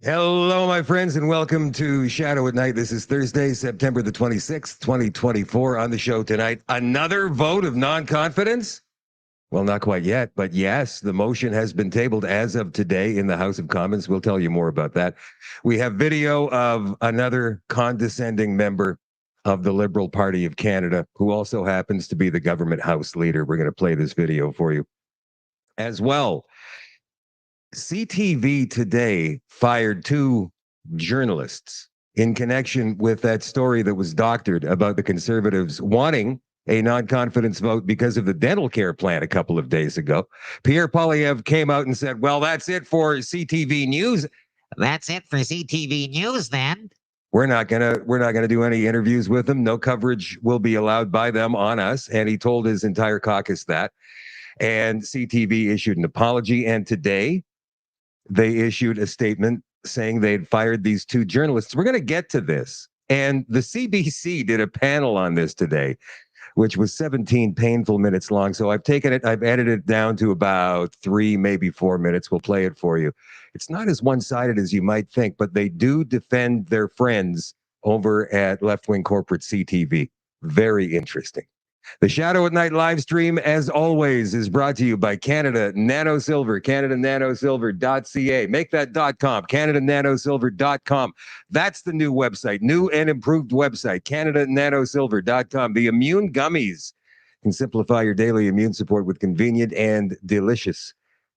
Hello, my friends, and welcome to Shadow at Night. This is Thursday, September the 26th, 2024. On the show tonight, another vote of non-confidence? Well, not quite yet, but yes, the motion has been tabled as of today in the House of Commons. We'll tell you more about that. We have video of another condescending member of the Liberal Party of Canada, who also happens to be the government House leader. We're going to play this video for you as well. CTV today fired two journalists in connection with that story that was doctored about the Conservatives wanting a non-confidence vote because of the dental care plan a couple of days ago. Pierre Poilievre came out and said, well, that's it for CTV News. That's it for CTV News then. We're not gonna do any interviews with them. No coverage will be allowed by them on us. And he told his entire caucus that. And CTV issued an apology. And today, they issued a statement saying they'd fired these two journalists. We're going to get to this. And the CBC did a panel on this today, which was 17 painful minutes long. So I've edited it down to about 3, maybe 4 minutes. We'll play it for you. It's not as one-sided as you might think, but they do defend their friends over at left-wing corporate CTV. Very interesting. The Shadow at Night live stream, as always, is brought to you by Canada Nano Silver, CanadaNanoSilver.ca. Make that .com, CanadaNanoSilver.com. That's the new website, new and improved website, CanadaNanoSilver.com. The immune gummies can simplify your daily immune support with convenient and delicious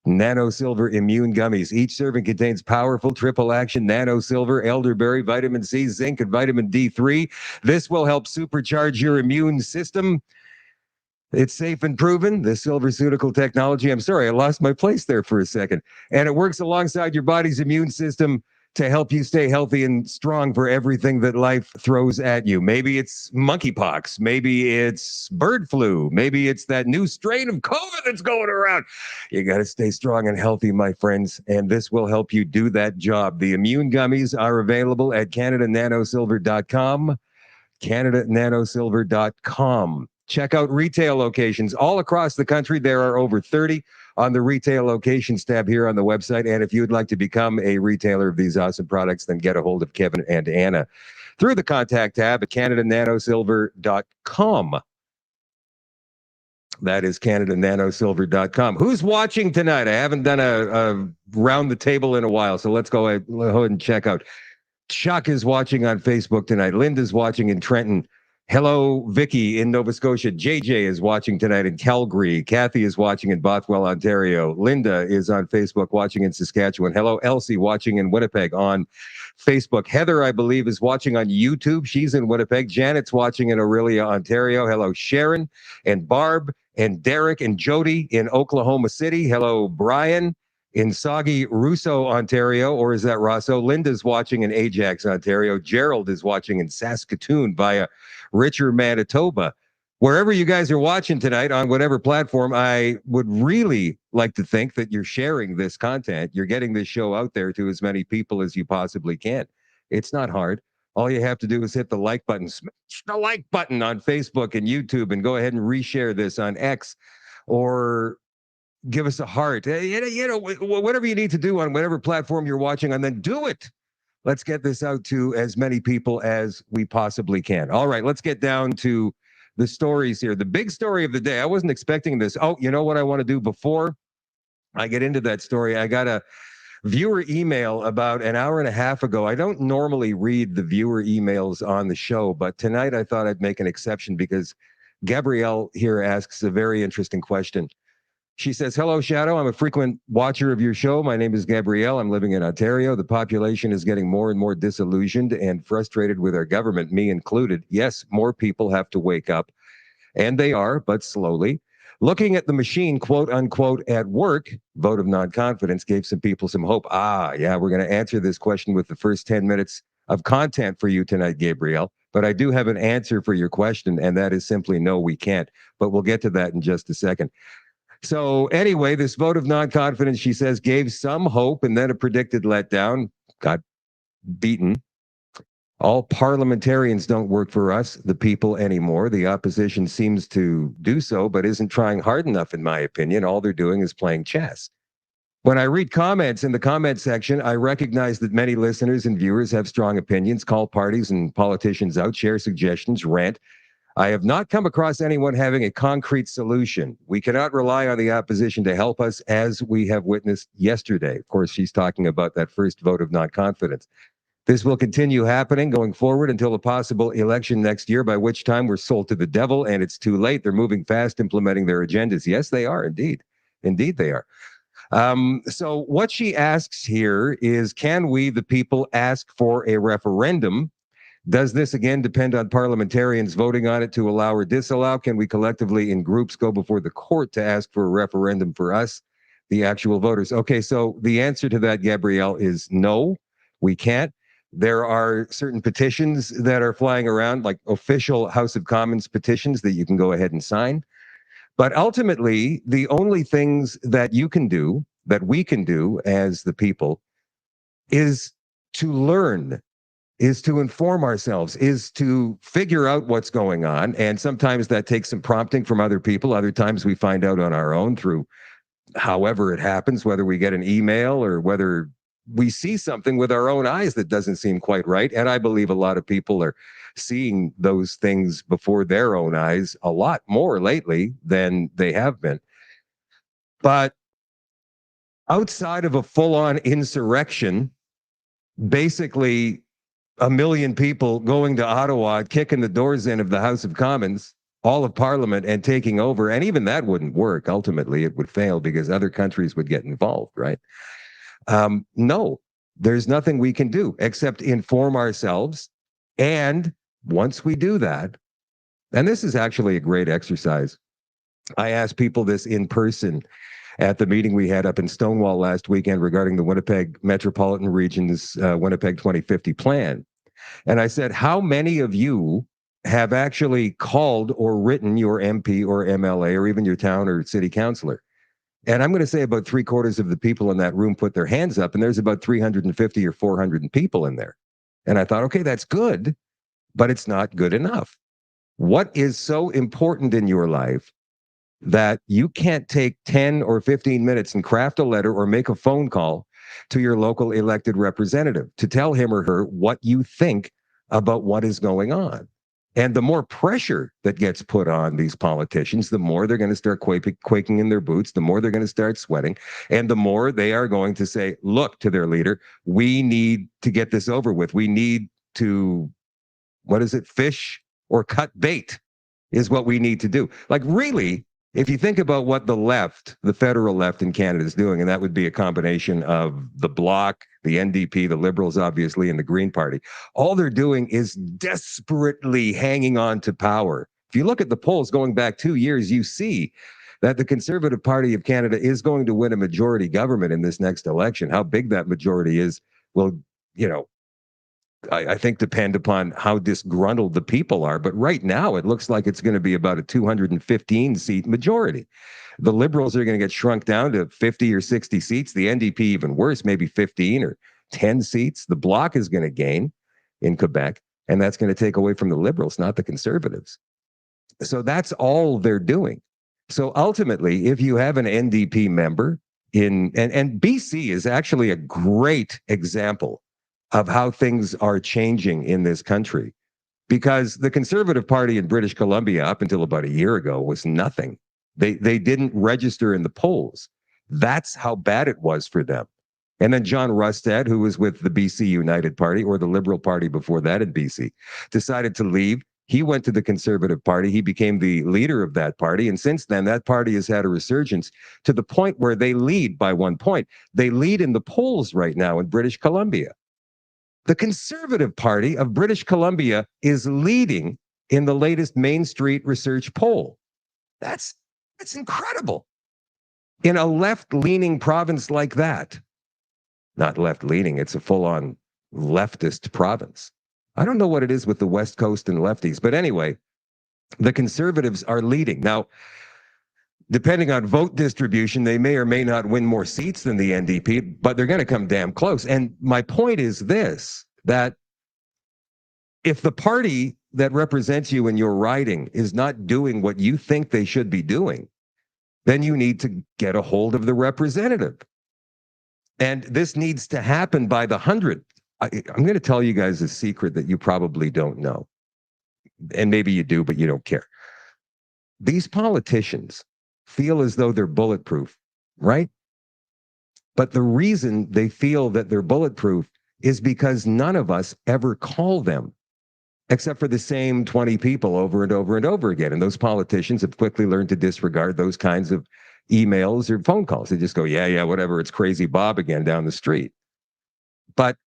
Nano Silver immune gummies. Each serving contains powerful triple action Nano Silver, elderberry, vitamin C, zinc, and vitamin D3. This will help supercharge your immune system. It's safe and proven, the silverceutical technology. I'm sorry, I lost my place there for a second. And it works alongside your body's immune system to help you stay healthy and strong for everything that life throws at you. Maybe it's monkeypox. Maybe it's bird flu. Maybe it's that new strain of COVID that's going around. You got to stay strong and healthy, my friends, and this will help you do that job. The immune gummies are available at CanadaNanoSilver.com, CanadaNanoSilver.com. Check out retail locations all across the country. There are over 30 on the retail locations tab here on the website. And if you'd like to become a retailer of these awesome products, then get a hold of Kevin and Anna through the contact tab at CanadaNanoSilver.com. That is CanadaNanoSilver.com. Who's watching tonight? I haven't done a round the table in a while, so let's go ahead and check out. Chuck is watching on Facebook tonight. Linda's watching in Trenton. Hello, Vicky in Nova Scotia. JJ is watching tonight in Calgary. Kathy is watching in Bothwell, Ontario. Linda is on Facebook watching in Saskatchewan. Hello, Elsie watching in Winnipeg on Facebook. Heather, I believe, is watching on YouTube. She's in Winnipeg. Janet's watching in Orillia, Ontario. Hello, Sharon and Barb and Derek and Jody in Oklahoma City. Hello, Brian in Saugy, Russo, Ontario, or is that Rosso? Linda's watching in Ajax, Ontario. Gerald is watching in Saskatoon via Richer, Manitoba. Wherever you guys are watching tonight on whatever platform, I would really like to think that you're sharing this content. You're getting this show out there to as many people as you possibly can. It's not hard. All you have to do is hit the like button, smash the like button on Facebook and YouTube, and go ahead and reshare this on X or give us a heart. Whatever you need to do on whatever platform you're watching on, then do it. Let's get this out to as many people as we possibly can. All right, let's get down to the stories here. The big story of the day. I wasn't expecting this. Oh, you know what I want to do before I get into that story? I got a viewer email about an hour and a half ago. I don't normally read the viewer emails on the show, but tonight I thought I'd make an exception because Gabrielle here asks a very interesting question. She says, hello, Shadow. I'm a frequent watcher of your show. My name is Gabrielle. I'm living in Ontario. The population is getting more and more disillusioned and frustrated with our government, me included. Yes, more people have to wake up, and they are, but slowly. Looking at the machine, quote unquote, at work, vote of non-confidence gave some people some hope. Yeah, we're going to answer this question with the first 10 minutes of content for you tonight, Gabrielle. But I do have an answer for your question, and that is simply no, we can't. But we'll get to that in just a second. So anyway, this vote of non-confidence, she says, gave some hope and then a predicted letdown, got beaten. All parliamentarians don't work for us, the people, anymore. The opposition seems to do so, but isn't trying hard enough, in my opinion. All they're doing is playing chess. When I read comments in the comment section, I recognize that many listeners and viewers have strong opinions, call parties and politicians out, share suggestions, rant. I have not come across anyone having a concrete solution. We cannot rely on the opposition to help us, as we have witnessed yesterday. Of course, she's talking about that first vote of non-confidence. This will continue happening going forward until a possible election next year, by which time we're sold to the devil and it's too late. They're moving fast, implementing their agendas. Yes, they are, indeed. Indeed, they are. So what she asks here is, can we, the people, ask for a referendum? Does this again depend on parliamentarians voting on it to allow or disallow? Can we collectively in groups go before the court to ask for a referendum for us, the actual voters? Okay, so the answer to that, Gabrielle, is no, we can't. There are certain petitions that are flying around, like official House of Commons petitions that you can go ahead and sign. But ultimately, the only things that you can do, that we can do as the people, is to learn, is to inform ourselves, is to figure out what's going on. And sometimes that takes some prompting from other people. Other times we find out on our own through however it happens, whether we get an email or whether we see something with our own eyes that doesn't seem quite right. And I believe a lot of people are seeing those things before their own eyes a lot more lately than they have been. But outside of a full-on insurrection, basically a million people going to Ottawa, kicking the doors in of the House of Commons, all of Parliament, and taking over. And even that wouldn't work. Ultimately, it would fail because other countries would get involved, right? No, there's nothing we can do except inform ourselves. And once we do that, and this is actually a great exercise. I asked people this in person at the meeting we had up in Stonewall last weekend regarding the Winnipeg Metropolitan Region's Winnipeg 2050 plan. And I said, how many of you have actually called or written your MP or MLA or even your town or city councilor? And I'm going to say about 3/4 of the people in that room put their hands up, and there's about 350 or 400 people in there. And I thought, okay, that's good, but it's not good enough. What is so important in your life that you can't take 10 or 15 minutes and craft a letter or make a phone call to your local elected representative to tell him or her what you think about what is going on? And the more pressure that gets put on these politicians, the more they're going to start quaking in their boots, the more they're going to start sweating, and the more they are going to say, look, to their leader, we need to get this over with. We need to, what is it, fish or cut bait is what we need to do. Like, really, if you think about what the left, the federal left in Canada is doing, and that would be a combination of the Bloc, the NDP, the Liberals, obviously, and the Green Party, all they're doing is desperately hanging on to power. If you look at the polls going back 2 years, you see that the Conservative Party of Canada is going to win a majority government in this next election. How big that majority is will, I think depend upon how disgruntled the people are. But right now, it looks like it's going to be about a 215 seat majority. The Liberals are going to get shrunk down to 50 or 60 seats. The NDP, even worse, maybe 15 or 10 seats. The Bloc is going to gain in Quebec, and that's going to take away from the Liberals, not the Conservatives. So that's all they're doing. So ultimately, if you have an NDP member and BC is actually a great example of how things are changing in this country, because the Conservative Party in British Columbia up until about a year ago was nothing. They didn't register in the polls. That's how bad it was for them. And then John Rustad, who was with the BC United Party, or the Liberal Party before that in BC, decided to leave. He went to the Conservative Party. He became the leader of that party. And since then, that party has had a resurgence to the point where they lead by 1 point. They lead in the polls right now in British Columbia. The Conservative Party of British Columbia is leading in the latest Main Street research poll. That's incredible. In a left-leaning province like that, not left-leaning, it's a full-on leftist province. I don't know what it is with the West Coast and lefties, but anyway, the Conservatives are leading. Now, depending on vote distribution, they may or may not win more seats than the NDP, but they're going to come damn close. And my point is this, that if the party that represents you in your riding is not doing what you think they should be doing, then you need to get a hold of the representative. And this needs to happen by the 100th. I'm going to tell you guys a secret that you probably don't know. And maybe you do, but you don't care. These politicians feel as though they're bulletproof, right? But the reason they feel that they're bulletproof is because none of us ever call them, except for the same 20 people over and over and over again. And those politicians have quickly learned to disregard those kinds of emails or phone calls. They just go, yeah, whatever, it's crazy Bob again down the street. But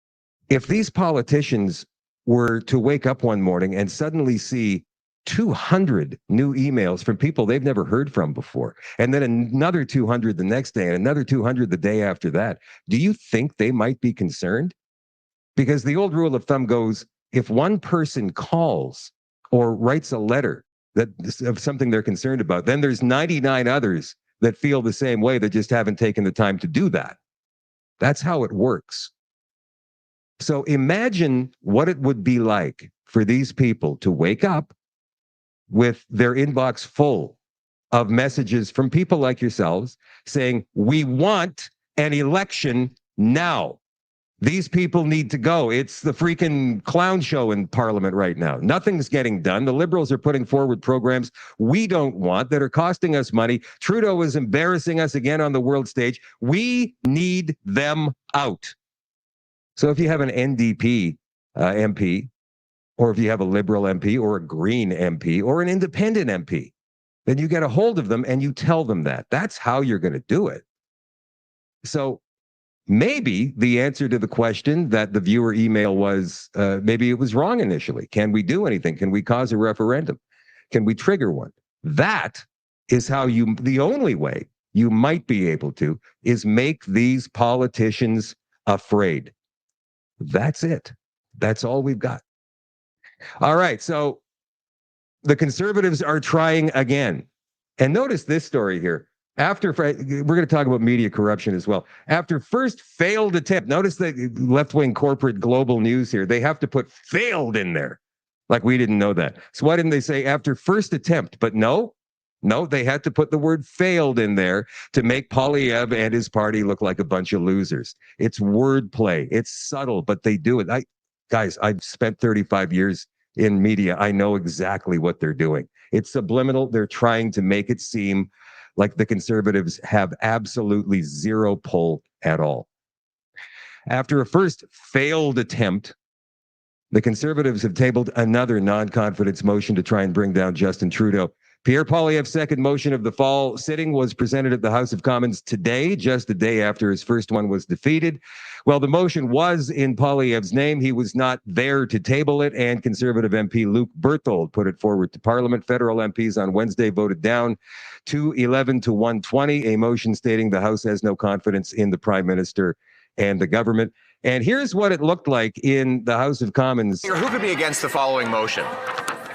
if these politicians were to wake up one morning and suddenly see 200 new emails from people they've never heard from before, and then another 200 the next day, and another 200 the day after that, do you think they might be concerned? Because the old rule of thumb goes, if one person calls or writes a letter of something they're concerned about, then there's 99 others that feel the same way that just haven't taken the time to do that. That's how it works. So imagine what it would be like for these people to wake up with their inbox full of messages from people like yourselves saying, we want an election now. These people need to go. It's the freaking clown show in Parliament right now. Nothing's getting done. The Liberals are putting forward programs we don't want that are costing us money. Trudeau is embarrassing us again on the world stage. We need them out. So if you have an NDP MP, or if you have a Liberal MP or a Green MP or an independent MP, then you get a hold of them and you tell them that. That's how you're going to do it. So maybe the answer to the question that the viewer email was, maybe it was wrong initially. Can we do anything? Can we cause a referendum? Can we trigger one? That is how the only way you might be able to is make these politicians afraid. That's it. That's all we've got. All right. So the Conservatives are trying again. And notice this story here. We're going to talk about media corruption as well. After first failed attempt, notice the left-wing corporate global news here. They have to put failed in there. Like we didn't know that. So why didn't they say after first attempt? But no, they had to put the word failed in there to make Poilievre and his party look like a bunch of losers. It's wordplay. It's subtle, but they do it. Guys, I've spent 35 years in media. I know exactly what they're doing. It's subliminal. They're trying to make it seem like the Conservatives have absolutely zero pull at all. After a first failed attempt, the Conservatives have tabled another non-confidence motion to try and bring down Justin Trudeau. Pierre Poilievre's second motion of the fall sitting was presented at the House of Commons today, just a day after his first one was defeated. Well, the motion was in Poilievre's name. He was not there to table it, and Conservative MP Luc Berthold put it forward to Parliament. Federal MPs on Wednesday voted down 211 to 120, a motion stating the House has no confidence in the Prime Minister and the government. And here's what it looked like in the House of Commons. Who could be against the following motion?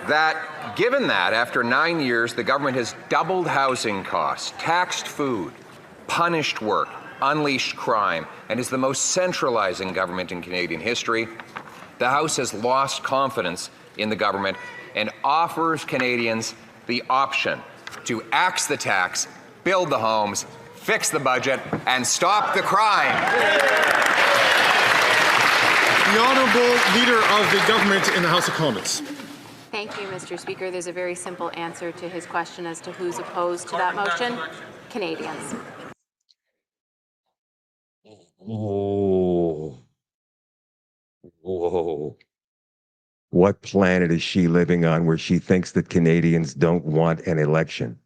That, given that, after 9 years, the government has doubled housing costs, taxed food, punished work, unleashed crime, and is the most centralizing government in Canadian history, the House has lost confidence in the government and offers Canadians the option to axe the tax, build the homes, fix the budget, and stop the crime. The Honourable Leader of the Government in the House of Commons. Thank you, Mr. Speaker. There's a very simple answer to his question as to who's opposed to that motion. Canadians. Whoa. What planet is she living on where she thinks that Canadians don't want an election?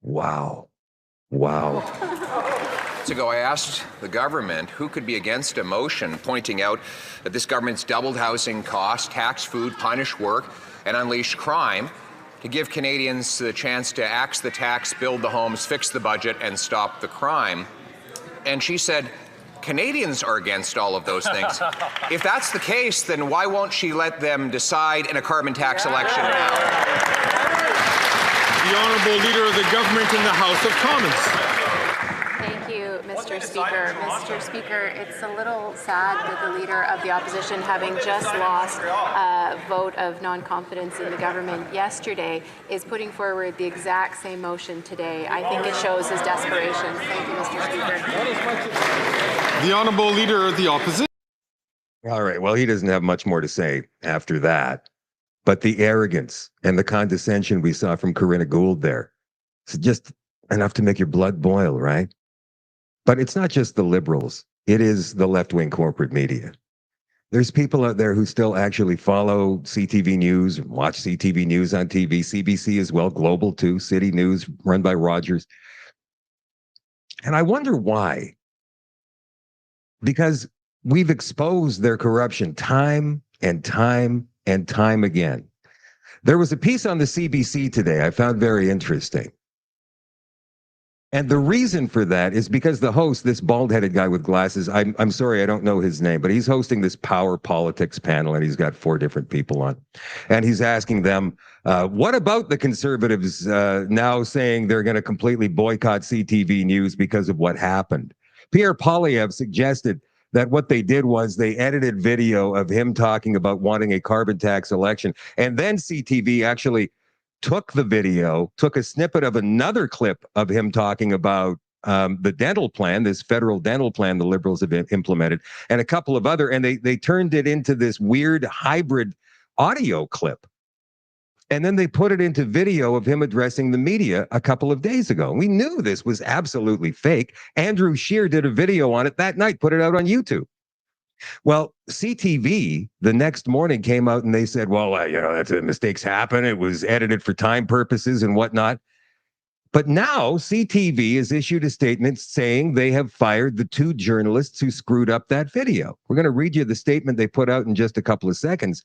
Wow. Ago, I asked the government who could be against a motion pointing out that this government's doubled housing costs, taxed food, punished work, and unleashed crime to give Canadians the chance to axe the tax, build the homes, fix the budget, and stop the crime. And she said, Canadians are against all of those things. If that's the case, then why won't she let them decide in a carbon tax election now? The Honourable Leader of the Government in the House of Commons. Mr. Speaker. Mr. Speaker, it's a little sad that the Leader of the Opposition, having just lost a vote of non-confidence in the government yesterday, is putting forward the exact same motion today. I think it shows his desperation. Thank you, Mr. Speaker. The Honourable Leader of the Opposition. All right. Well, he doesn't have much more to say after that. But the arrogance and the condescension we saw from Corinna Gould there, it's just enough to make your blood boil, right? But it's not just the liberals. It is the left-wing corporate media. There's people out there who still actually follow CTV News, watch CTV News on TV, CBC as well, Global too, City News run by Rogers. And I wonder why. Because we've exposed their corruption time and time and time again. There was a piece on the CBC today I found very interesting. And the reason for that is because the host, this bald-headed guy with glasses, I'm sorry, I don't know his name, but he's hosting this power politics panel, and he's got 4 different people on. And he's asking them, what about the Conservatives now saying they're going to completely boycott CTV News because of what happened? Pierre Poilievre suggested that what they did was they edited video of him talking about wanting a carbon tax election. And then CTV actually took the video, took a snippet of another clip of him talking about the dental plan, this federal dental plan the Liberals have implemented, and a couple of other, and they turned it into this weird hybrid audio clip. And then they put it into video of him addressing the media a couple of days ago. We knew this was absolutely fake. Andrew Scheer did a video on it that night, put it out on YouTube. Well, CTV the next morning came out and they said, well, that's mistakes happen. It was edited for time purposes and whatnot. But now CTV has issued a statement saying they have fired the 2 journalists who screwed up that video. We're going to read you the statement they put out in just a couple of seconds.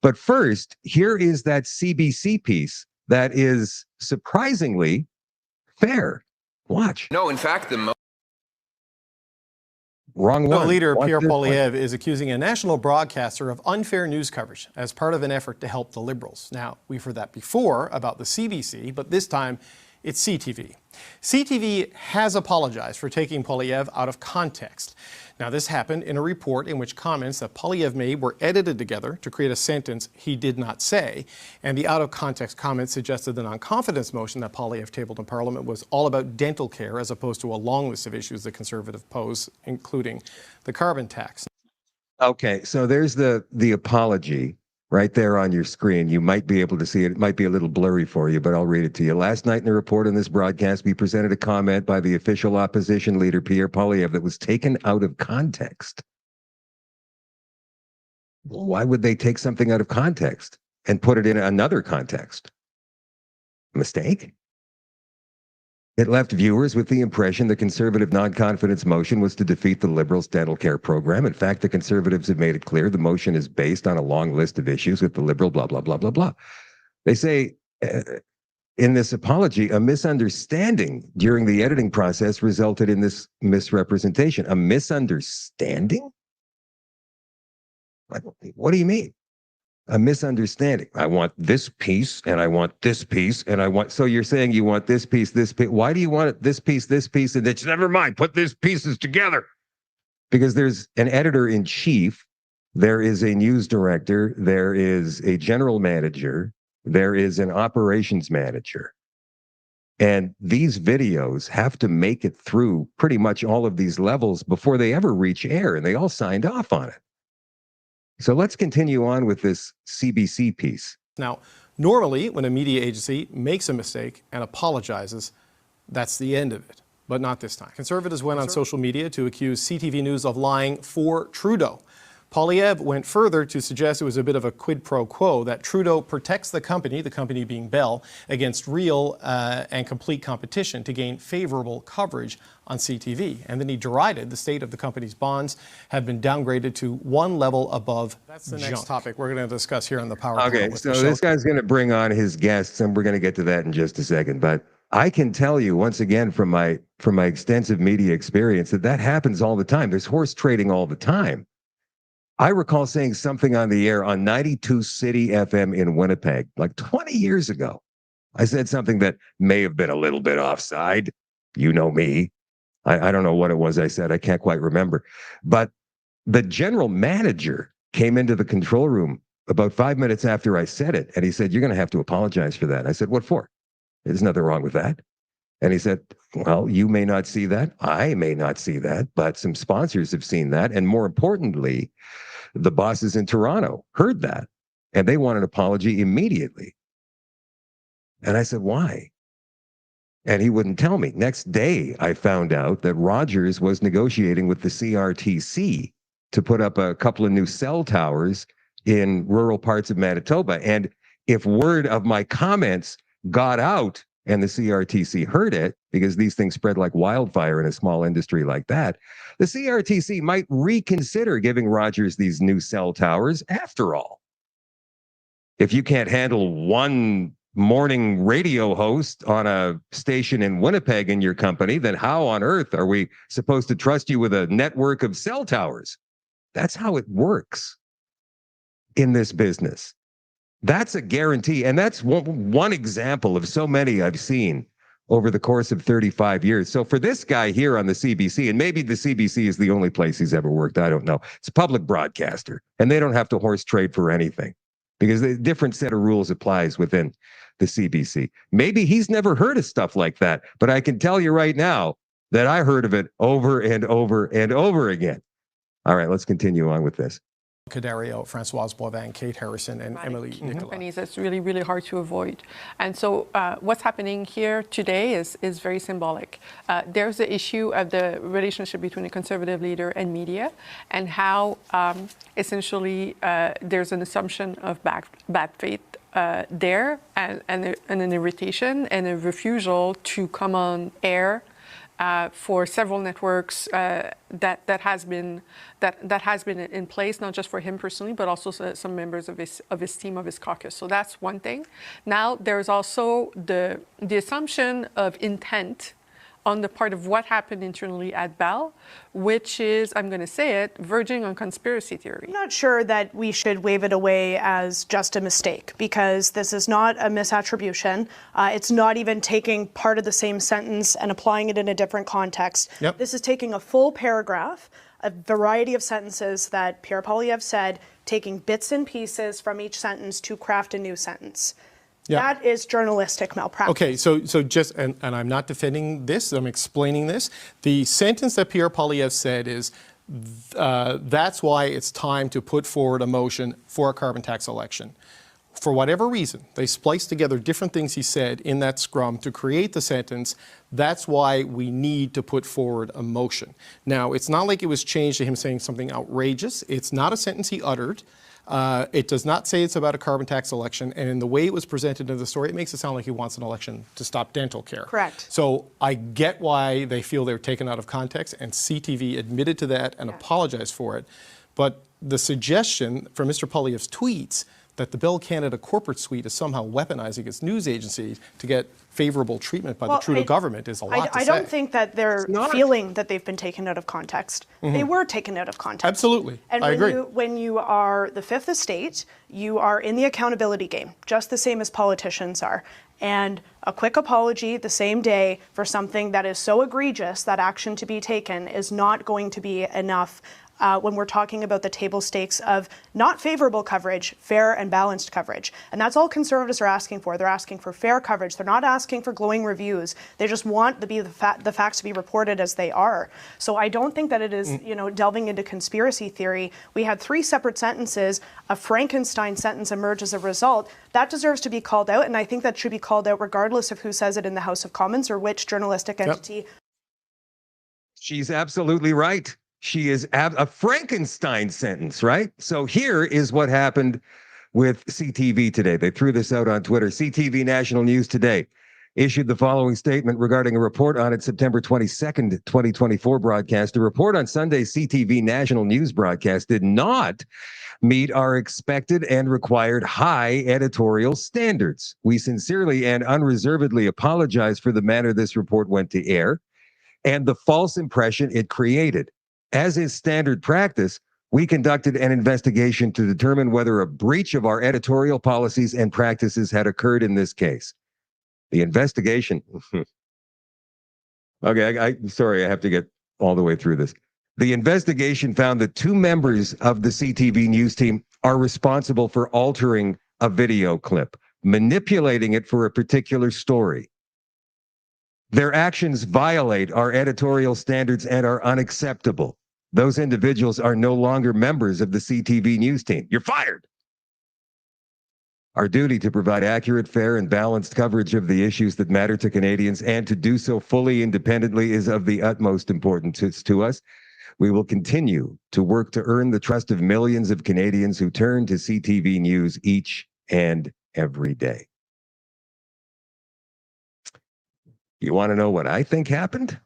But first, here is that CBC piece that is surprisingly fair. Watch. No, in fact, the Wrong one. Leader Pierre Poilievre is accusing a national broadcaster of unfair news coverage as part of an effort to help the Liberals. Now, we've heard that before about the CBC, but this time it's CTV. CTV has apologized for taking Poilievre out of context. Now, this happened in a report in which comments that Poilievre made were edited together to create a sentence he did not say. And the out-of-context comments suggested the non-confidence motion that Poilievre tabled in Parliament was all about dental care as opposed to a long list of issues the Conservative pose, including the carbon tax. Okay, so there's the apology right there on your screen. You might be able to see it. It might be a little blurry for you, but I'll read it to you. Last night in a report on this broadcast, we presented a comment by the official opposition leader, Pierre Poilievre, that was taken out of context. Why would they take something out of context and put it in another context? Mistake? It left viewers with the impression the Conservative non-confidence motion was to defeat the Liberals' dental care program. In fact, the Conservatives have made it clear the motion is based on a long list of issues with the Liberal blah, blah, blah, blah, blah. They say in this apology, a misunderstanding during the editing process resulted in this misrepresentation. A misunderstanding? What do you mean? A misunderstanding. I want this piece and I want this piece and I want, so you're saying you want this piece. Why do you want it, this piece, and then never mind, put these pieces together? Because there's an editor-in-chief, there is a news director, there is a general manager, there is an operations manager. And these videos have to make it through pretty much all of these levels before they ever reach air, and they all signed off on it. So let's continue on with this CBC piece. Now, normally when a media agency makes a mistake and apologizes, that's the end of it, but not this time. Conservatives went on social media to accuse CTV News of lying for Trudeau. Poilievre went further to suggest it was a bit of a quid pro quo, that Trudeau protects the company being Bell, against real and complete competition to gain favorable coverage on CTV. And then he derided the state of the company's bonds have been downgraded to one level above That's the next topic we're going to discuss here on the Power Panel. Okay, so this guy's going to bring on his guests, and we're going to get to that in just a second. But I can tell you once again from my extensive media experience that happens all the time. There's horse trading all the time. I recall saying something on the air on 92 City FM in Winnipeg, like 20 years ago. I said something that may have been a little bit offside. You know me. I don't know what it was I said. I can't quite remember. But the general manager came into the control room about 5 minutes after I said it, and he said, "You're going to have to apologize for that." I said, "What for? There's nothing wrong with that." And he said, well, you may not see that. I may not see that, but some sponsors have seen that. And more importantly, the bosses in Toronto heard that and they want an apology immediately. And I said, why? And he wouldn't tell me. Next day, I found out that Rogers was negotiating with the CRTC to put up a couple of new cell towers in rural parts of Manitoba. And if word of my comments got out and the CRTC heard it, because these things spread like wildfire in a small industry like that, the CRTC might reconsider giving Rogers these new cell towers after all. If you can't handle one morning radio host on a station in Winnipeg in your company, then how on earth are we supposed to trust you with a network of cell towers? That's how it works in this business. That's a guarantee. And that's one example of so many I've seen over the course of 35 years. So for this guy here on the CBC, and maybe the CBC is the only place he's ever worked, I don't know. It's a public broadcaster, and they don't have to horse trade for anything because the different set of rules applies within the CBC. Maybe he's never heard of stuff like that, but I can tell you right now that I heard of it over and over and over again. All right, let's continue on with this. Cadario, Françoise Boivin, Kate Harrison, and Emily Nicola. Companies that's really, really hard to avoid. And so what's happening here today is very symbolic. There's the issue of the relationship between a conservative leader and media, and how essentially there's an assumption of bad faith there, and an irritation and a refusal to come on air for several networks that has been in place, not just for him personally, but also some members of his team, of his caucus. So that's one thing. Now there's also the assumption of intent on the part of what happened internally at Bell, which is, I'm going to say it, verging on conspiracy theory. I'm not sure that we should wave it away as just a mistake, because this is not a misattribution. It's not even taking part of the same sentence and applying it in a different context. Yep. This is taking a full paragraph, a variety of sentences that Pierre Poilievre said, taking bits and pieces from each sentence to craft a new sentence. Yeah. That is journalistic malpractice. Okay, so just, and I'm not defending this, I'm explaining this. The sentence that Pierre Poilievre said is, that's why it's time to put forward a motion for a carbon tax election. For whatever reason, they spliced together different things he said in that scrum to create the sentence, that's why we need to put forward a motion. Now, it's not like it was changed to him saying something outrageous. It's not a sentence he uttered. It does not say it's about a carbon tax election, and in the way it was presented in the story, it makes it sound like he wants an election to stop dental care. Correct. So I get why they feel they're taken out of context, and CTV admitted to that and apologized for it. But the suggestion from Mr. Poilievre's tweets that the Bell Canada corporate suite is somehow weaponizing its news agency to get favorable treatment by the Trudeau government is a lot to say. I don't think that they're feeling that they've been taken out of context. Mm-hmm. They were taken out of context. Absolutely. And I agree. When you are the fifth estate, you are in the accountability game, just the same as politicians are. And a quick apology the same day for something that is so egregious that action to be taken is not going to be enough when we're talking about the table stakes of not favorable coverage, fair and balanced coverage. And that's all Conservatives are asking for. They're asking for fair coverage. They're not asking for glowing reviews. They just want the facts to be reported as they are. So I don't think that it is, delving into conspiracy theory. We had 3 separate sentences. A Frankenstein sentence emerged as a result. That deserves to be called out, and I think that should be called out regardless of who says it in the House of Commons or which journalistic entity. Yep. She's absolutely right. She is a Frankenstein sentence, right? So here is what happened with CTV today. They threw this out on Twitter. CTV National News Today issued the following statement regarding a report on its September 22nd, 2024 broadcast. The report on Sunday's CTV National News broadcast did not meet our expected and required high editorial standards. We sincerely and unreservedly apologize for the manner this report went to air and the false impression it created. As is standard practice, we conducted an investigation to determine whether a breach of our editorial policies and practices had occurred in this case. The investigation. Okay, sorry, I have to get all the way through this. The investigation found that 2 members of the CTV news team are responsible for altering a video clip, manipulating it for a particular story. Their actions violate our editorial standards and are unacceptable. Those individuals are no longer members of the CTV news team. You're fired. Our duty to provide accurate, fair, and balanced coverage of the issues that matter to Canadians and to do so fully independently is of the utmost importance to us. We will continue to work to earn the trust of millions of Canadians who turn to CTV News each and every day. You want to know what I think happened?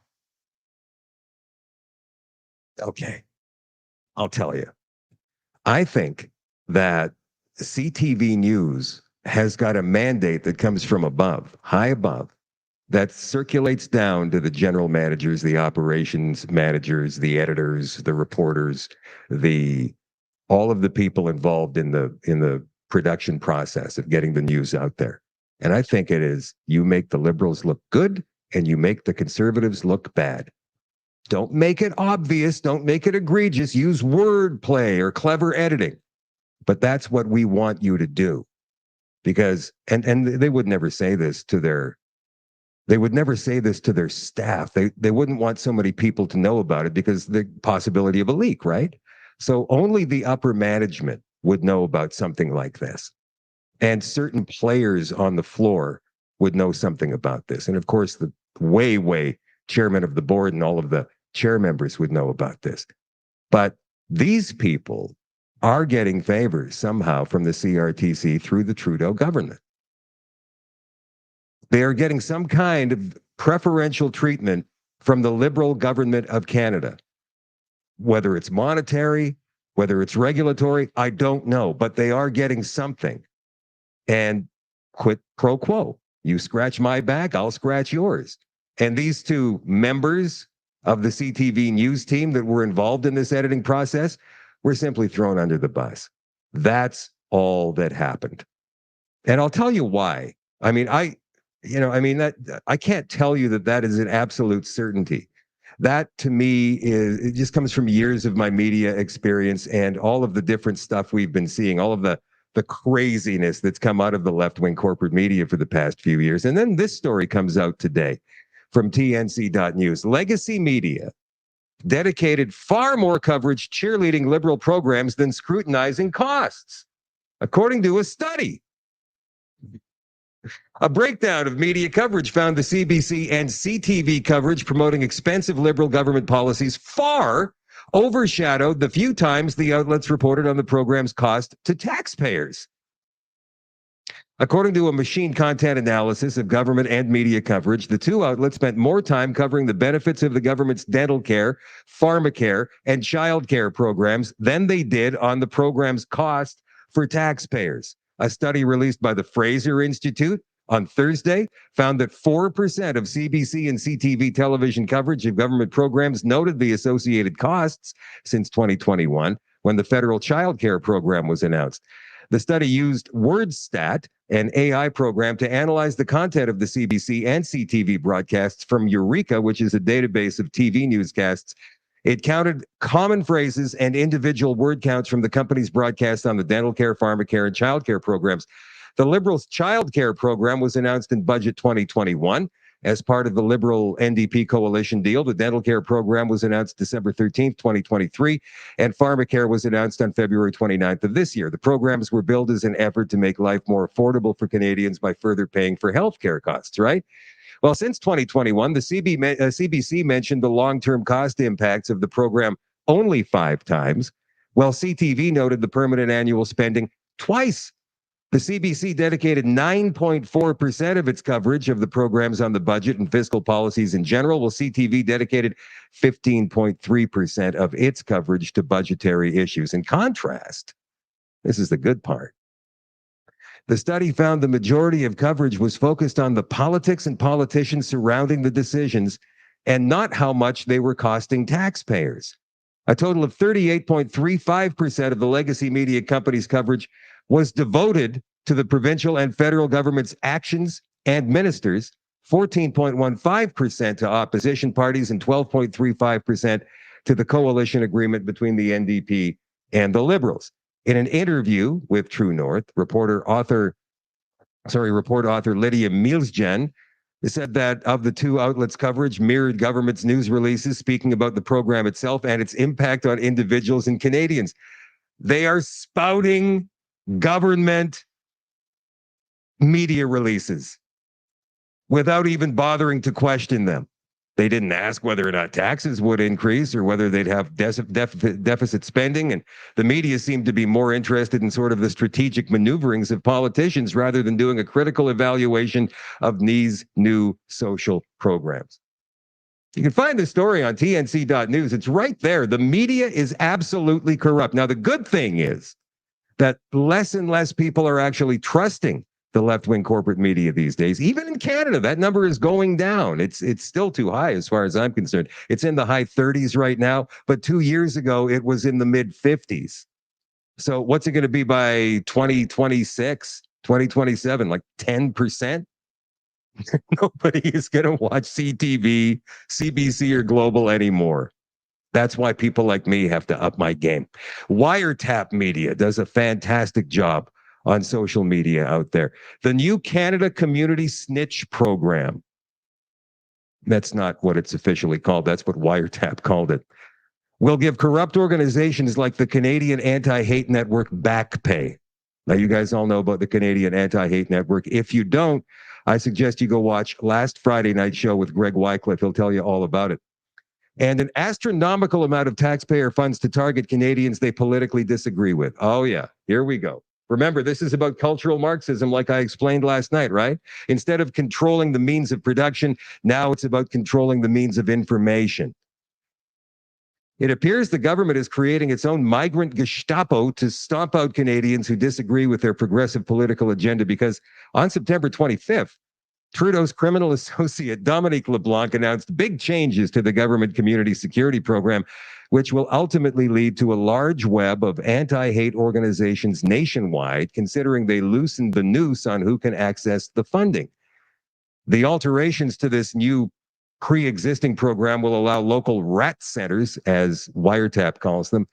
Okay, I'll tell you. I think that CTV News has got a mandate that comes from above, high above, that circulates down to the general managers, the operations managers, the editors, the reporters, all of the people involved in the production process of getting the news out there. And I think it is, you make the Liberals look good and you make the Conservatives look bad. Don't make it obvious. Don't make it egregious. Use wordplay or clever editing. But that's what we want you to do. Because, and they would never say this to their staff. They wouldn't want so many people to know about it because the possibility of a leak, right? So only the upper management would know about something like this. And certain players on the floor would know something about this. And of course, the way chairman of the board and all of the chair members would know about this. But these people are getting favors somehow from the CRTC through the Trudeau government. They are getting some kind of preferential treatment from the Liberal government of Canada. Whether it's monetary, whether it's regulatory, I don't know, but they are getting something. And quid pro quo. You scratch my back, I'll scratch yours. And these two members of the CTV News team that were involved in this editing process were simply thrown under the bus. That's all that happened. And I'll tell you why. I mean, I can't tell you that is an absolute certainty. That to me it just comes from years of my media experience and all of the different stuff we've been seeing, all of the craziness that's come out of the left-wing corporate media for the past few years. And then this story comes out today from TNC.news. Legacy media dedicated far more coverage cheerleading Liberal programs than scrutinizing costs, according to a study. A breakdown of media coverage found the CBC and CTV coverage promoting expensive Liberal government policies far overshadowed the few times the outlets reported on the program's cost to taxpayers. According to a machine content analysis of government and media coverage, the two outlets spent more time covering the benefits of the government's dental care, pharmacare, and child care programs than they did on the program's cost for taxpayers. A study released by the Fraser Institute on Thursday found that 4% of CBC and CTV television coverage of government programs noted the associated costs since 2021, when the federal child care program was announced. The study used WordStat, an AI program, to analyze the content of the CBC and CTV broadcasts from Eureka, which is a database of TV newscasts. It counted common phrases and individual word counts from the company's broadcasts on the dental care, pharmacare, and child care programs. The Liberals' child care program was announced in Budget 2021 as part of the Liberal NDP coalition deal. The dental care program was announced December 13th, 2023, and pharmacare was announced on February 29th of this year. The programs were billed as an effort to make life more affordable for Canadians by further paying for healthcare costs, right? Well, since 2021, the CBC mentioned the long-term cost impacts of the program only 5 times, while CTV noted the permanent annual spending twice. The CBC dedicated 9.4% of its coverage of the programs on the budget and fiscal policies in general, while CTV dedicated 15.3% of its coverage to budgetary issues. In contrast, this is the good part. The study found the majority of coverage was focused on the politics and politicians surrounding the decisions and not how much they were costing taxpayers. A total of 38.35% of the legacy media company's coverage was devoted to the provincial and federal government's actions and ministers, 14.15% to opposition parties, and 12.35% to the coalition agreement between the NDP and the Liberals. In an interview with True North, report author Lydia Milsgen It said that of the two outlets' coverage mirrored government's news releases speaking about the program itself and its impact on individuals and Canadians. They are spouting government media releases without even bothering to question them. They didn't ask whether or not taxes would increase or whether they'd have deficit spending. And the media seemed to be more interested in sort of the strategic maneuverings of politicians rather than doing a critical evaluation of these new social programs. You can find the story on tnc.news. It's right there. The media is absolutely corrupt. Now, the good thing is that less and less people are actually trusting the left-wing corporate media these days. Even in Canada, that number is going down. It's still too high as far as I'm concerned. It's in the high 30s right now, but 2 years ago, it was in the mid 50s. So what's it going to be by 2026, 2027? Like 10%? Nobody is going to watch CTV, CBC, or Global anymore. That's why people like me have to up my game. Wiretap Media does a fantastic job on social media out there. The new Canada Community Snitch Program. That's not what it's officially called. That's what Wiretap called it. Will give corrupt organizations like the Canadian Anti-Hate Network back pay. Now, you guys all know about the Canadian Anti-Hate Network. If you don't, I suggest you go watch last Friday night show with Greg Wycliffe. He'll tell you all about it. And an astronomical amount of taxpayer funds to target Canadians they politically disagree with. Oh, yeah, here we go. Remember, this is about cultural Marxism, like I explained last night, right? Instead of controlling the means of production, now it's about controlling the means of information. It appears the government is creating its own migrant Gestapo to stomp out Canadians who disagree with their progressive political agenda, because on September 25th, Trudeau's criminal associate Dominique LeBlanc announced big changes to the government community security program, which will ultimately lead to a large web of anti-hate organizations nationwide, considering they loosened the noose on who can access the funding. The alterations to this new pre-existing program will allow local rat centers, as Wiretap calls them,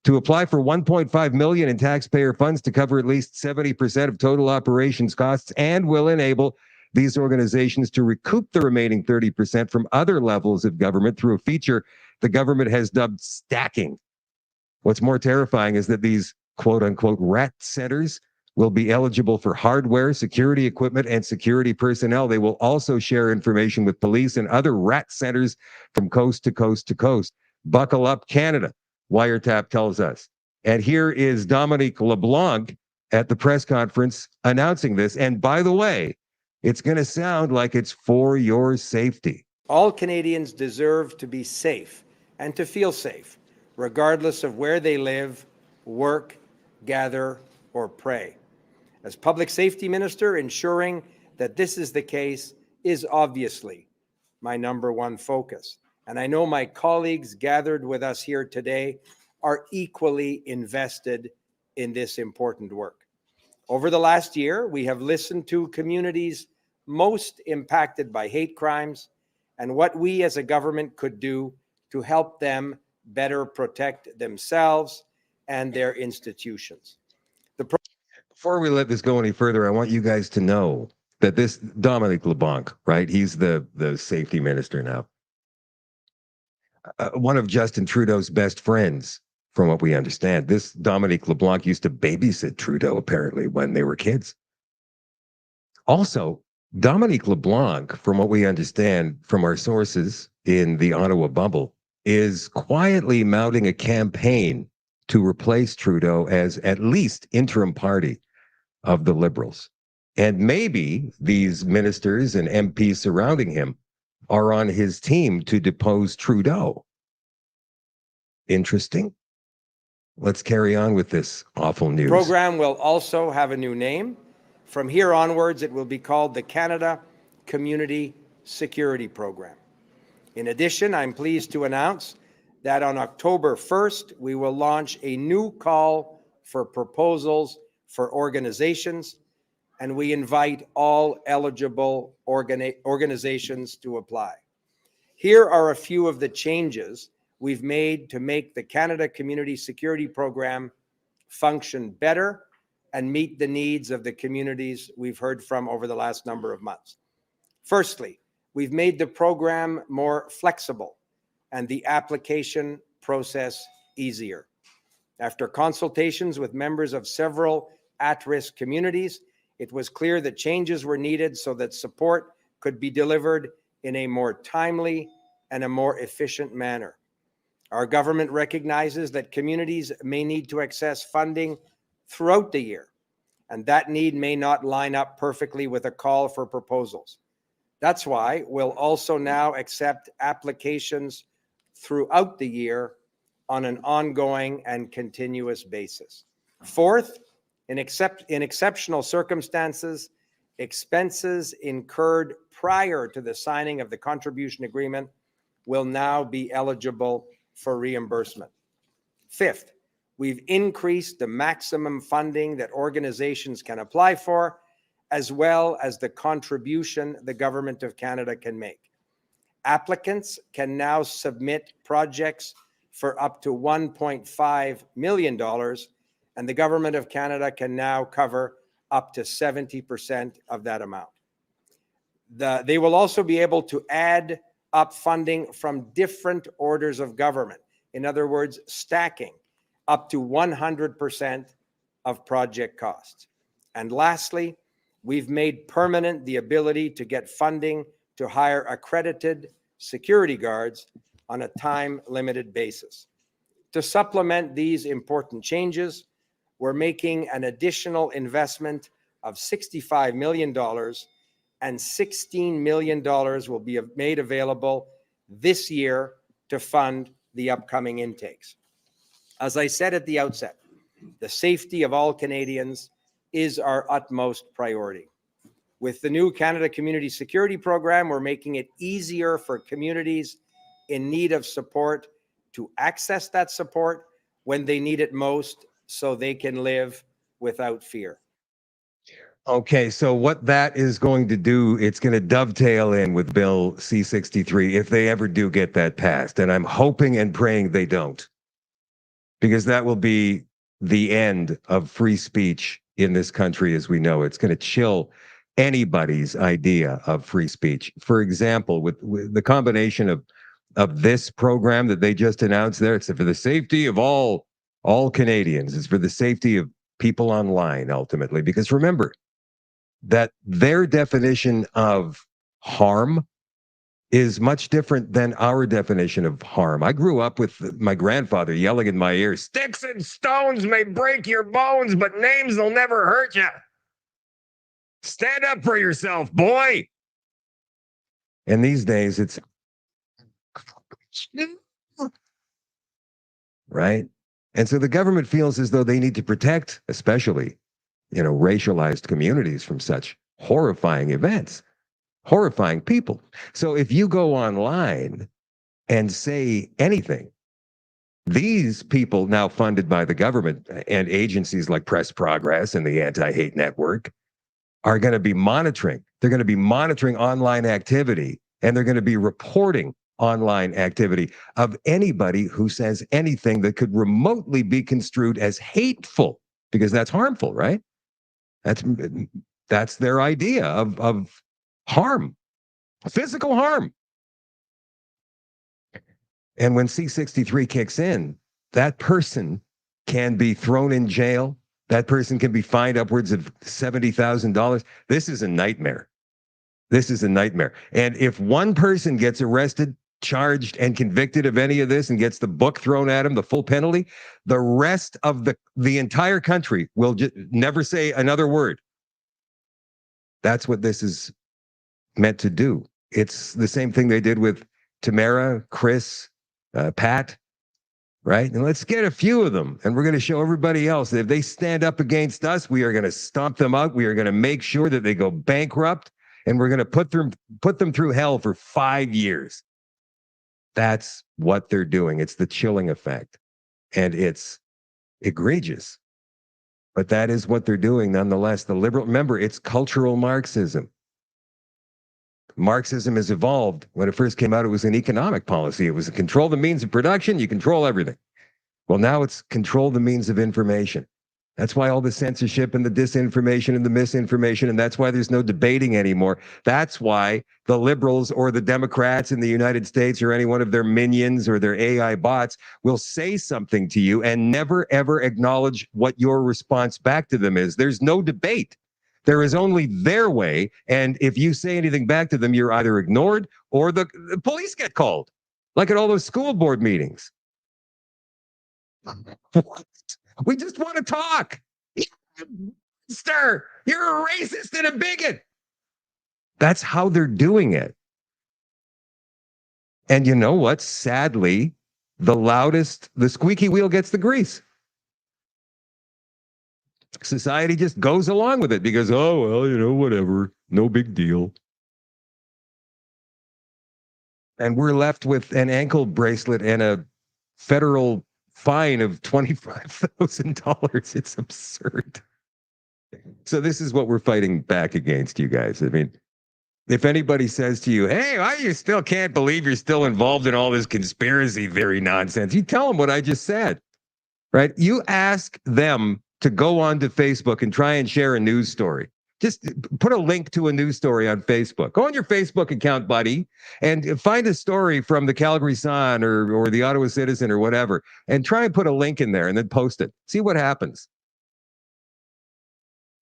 to apply for $1.5 million in taxpayer funds to cover at least 70% of total operations costs, and will enable these organizations to recoup the remaining 30% from other levels of government through a feature the government has dubbed stacking. What's more terrifying is that these quote-unquote rat centers will be eligible for hardware, security equipment, and security personnel. They will also share information with police and other rat centers from coast to coast to coast. Buckle up, Canada, Wiretap tells us. And here is Dominique LeBlanc at the press conference announcing this. And by the way, it's going to sound like it's for your safety. All Canadians deserve to be safe and to feel safe, regardless of where they live, work, gather, or pray. As Public Safety Minister, ensuring that this is the case is obviously my number one focus. And I know my colleagues gathered with us here today are equally invested in this important work. Over the last year, we have listened to communities most impacted by hate crimes and what we as a government could do to help them better protect themselves and their institutions. Before we let this go any further, I want you guys to know that this Dominique LeBlanc, right? He's the safety minister now. One of Justin Trudeau's best friends, from what we understand. This Dominique LeBlanc used to babysit Trudeau, apparently, when they were kids. Also, Dominique LeBlanc, from what we understand from our sources in the Ottawa bubble, is quietly mounting a campaign to replace Trudeau as at least interim party of the Liberals. And maybe these ministers and MPs surrounding him are on his team to depose Trudeau. Interesting. Let's carry on with this awful news. The program will also have a new name. From here onwards, it will be called the Canada Community Security Program. In addition, I'm pleased to announce that on October 1st, we will launch a new call for proposals for organizations, and we invite all eligible organizations to apply. Here are a few of the changes we've made to make the Canada Community Security Program function better and meet the needs of the communities we've heard from over the last number of months. Firstly, we've made the program more flexible and the application process easier. After consultations with members of several at-risk communities, it was clear that changes were needed so that support could be delivered in a more timely and a more efficient manner. Our government recognizes that communities may need to access funding throughout the year, and that need may not line up perfectly with a call for proposals. That's why we'll also now accept applications throughout the year on an ongoing and continuous basis. Fourth, in exceptional circumstances, expenses incurred prior to the signing of the contribution agreement will now be eligible for reimbursement. Fifth, we've increased the maximum funding that organizations can apply for, as well as the contribution the Government of Canada can make. Applicants can now submit projects for up to $1.5 million, and the Government of Canada can now cover up to 70% of that amount. They will also be able to add up funding from different orders of government. In other words, stacking up to 100% of project costs. And lastly, we've made permanent the ability to get funding to hire accredited security guards on a time-limited basis. To supplement these important changes, we're making an additional investment of $65 million, and $16 million will be made available this year to fund the upcoming intakes. As I said at the outset, the safety of all Canadians is our utmost priority. With the new Canada Community Security Program, we're making it easier for communities in need of support to access that support when they need it most, so they can live without fear. Okay, so what that is going to do, it's going to dovetail in with Bill C-63 if they ever do get that passed. And I'm hoping and praying they don't, because that will be the end of free speech in this country as we know. It's going to chill anybody's idea of free speech. For example, with the combination of this program that they just announced there, it's for the safety of all Canadians. It's for the safety of people online, ultimately. Because remember that their definition of harm is much different than our definition of harm. I grew up with my grandfather yelling in my ear, "Sticks and stones may break your bones, but names will never hurt you. Stand up for yourself, boy." And these days it's right. And so the government feels as though they need to protect, especially, racialized communities from such horrifying events, horrifying people. So if you go online and say anything, these people now funded by the government and agencies like Press Progress and the Anti-Hate Network are going to be monitoring. They're going to be monitoring online activity, and they're going to be reporting online activity of anybody who says anything that could remotely be construed as hateful, because that's harmful, right? That's their idea of harm, physical harm. And when C-63 kicks in, that person can be thrown in jail. That person can be fined upwards of $70,000. This is a nightmare. This is a nightmare. And if one person gets arrested, charged, and convicted of any of this and gets the book thrown at him, the full penalty, the rest of the entire country will just never say another word. That's what this is meant to do. It's the same thing they did with Tamara, Chris, Pat, right? And let's get a few of them, and we're going to show everybody else that if they stand up against us, we are going to stomp them out. We are going to make sure that they go bankrupt, and we're going to put them through hell for 5 years. That's what they're doing. It's the chilling effect, and it's egregious. But that is what they're doing nonetheless. Remember, it's cultural Marxism. Marxism has evolved. When it first came out, it was an economic policy. It was to control the means of production. You control everything. Well, now it's control the means of information. That's why all the censorship and the disinformation and the misinformation, and that's why there's no debating anymore. That's why the liberals or the Democrats in the United States or any one of their minions or their AI bots will say something to you and never, ever acknowledge what your response back to them is. There's no debate. There is only their way. And if you say anything back to them, you're either ignored or the police get called, like at all those school board meetings. What? We just want to talk. Sir, you're a racist and a bigot. That's how they're doing it. And you know what? Sadly, the squeaky wheel gets the grease. Society just goes along with it because, oh, well, whatever. No big deal. And we're left with an ankle bracelet and a federal fine of $25,000. It's absurd. So this is what we're fighting back against, you guys. I mean, if anybody says to you, hey, why you still can't believe you're still involved in all this conspiracy theory nonsense, you tell them what I just said, right? You ask them to go onto Facebook and try and share a news story. Just put a link to a news story on Facebook. Go on your Facebook account, buddy, and find a story from the Calgary Sun or the Ottawa Citizen or whatever, and try and put a link in there and then post it. See what happens.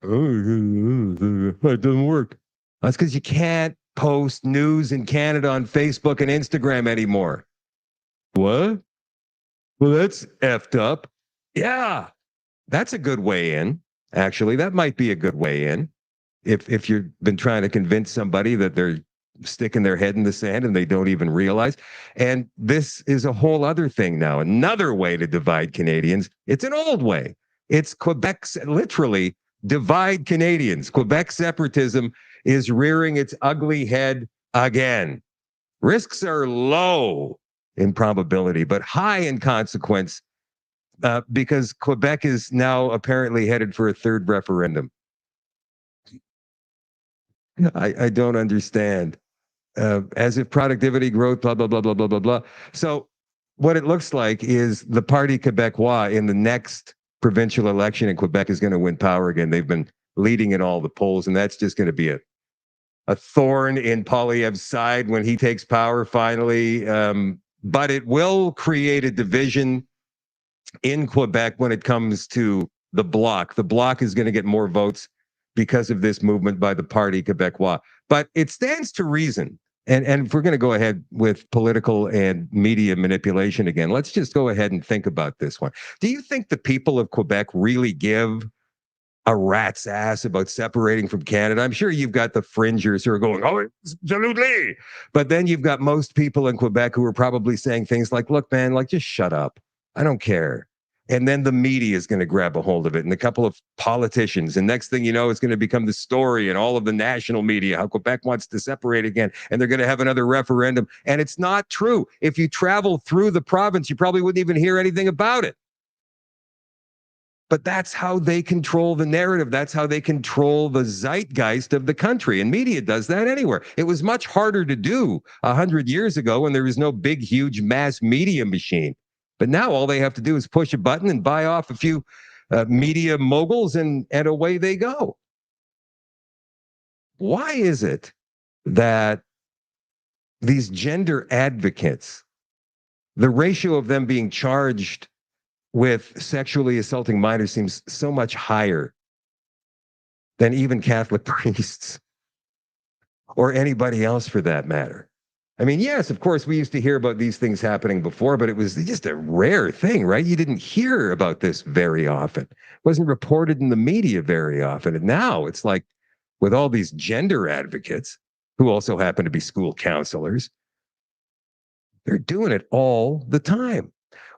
Oh, it doesn't work. That's because you can't post news in Canada on Facebook and Instagram anymore. What? Well, that's effed up. Yeah, that's a good way in. Actually, that might be a good way in. If you've been trying to convince somebody that they're sticking their head in the sand and they don't even realize. And this is a whole other thing now. Another way to divide Canadians. It's an old way. It's Quebec's literally divide Canadians. Quebec separatism is rearing its ugly head again. Risks are low in probability, but high in consequence because Quebec is now apparently headed for a third referendum. I don't understand. As if productivity growth, blah, blah, blah, blah, blah, blah, blah. So what it looks like is the Parti Québécois in the next provincial election in Quebec is going to win power again. They've been leading in all the polls, and that's just going to be a thorn in Poilievre's side when he takes power finally. But it will create a division in Quebec when it comes to the Bloc. The Bloc is going to get more votes because of this movement by the Parti Québécois. But it stands to reason. And if we're going to go ahead with political and media manipulation again, let's just go ahead and think about this one. Do you think the people of Quebec really give a rat's ass about separating from Canada? I'm sure you've got the fringers who are going, oh, absolutely. But then you've got most people in Quebec who are probably saying things like, look, man, like, just shut up. I don't care. And then the media is going to grab a hold of it and a couple of politicians. And next thing you know, it's going to become the story and all of the national media, how Quebec wants to separate again. And they're going to have another referendum. And it's not true. If you travel through the province, you probably wouldn't even hear anything about it. But that's how they control the narrative. That's how they control the zeitgeist of the country. And media does that anywhere. It was much harder to do 100 years ago when there was no big, huge mass media machine. But now all they have to do is push a button and buy off a few media moguls and away they go. Why is it that these gender advocates, the ratio of them being charged with sexually assaulting minors seems so much higher than even Catholic priests or anybody else for that matter? I mean, yes, of course, we used to hear about these things happening before, but it was just a rare thing, right? You didn't hear about this very often. It wasn't reported in the media very often. And now it's like with all these gender advocates who also happen to be school counselors, they're doing it all the time.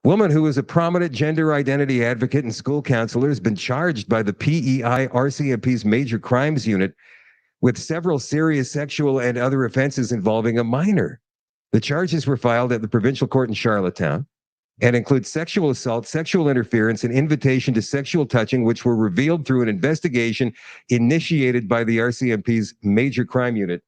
Woman who is a prominent gender identity advocate and school counselor has been charged by the PEI RCMP's Major Crimes Unit with several serious sexual and other offenses involving a minor. The charges were filed at the provincial court in Charlottetown and include sexual assault, sexual interference, and invitation to sexual touching, which were revealed through an investigation initiated by the RCMP's Major Crime Unit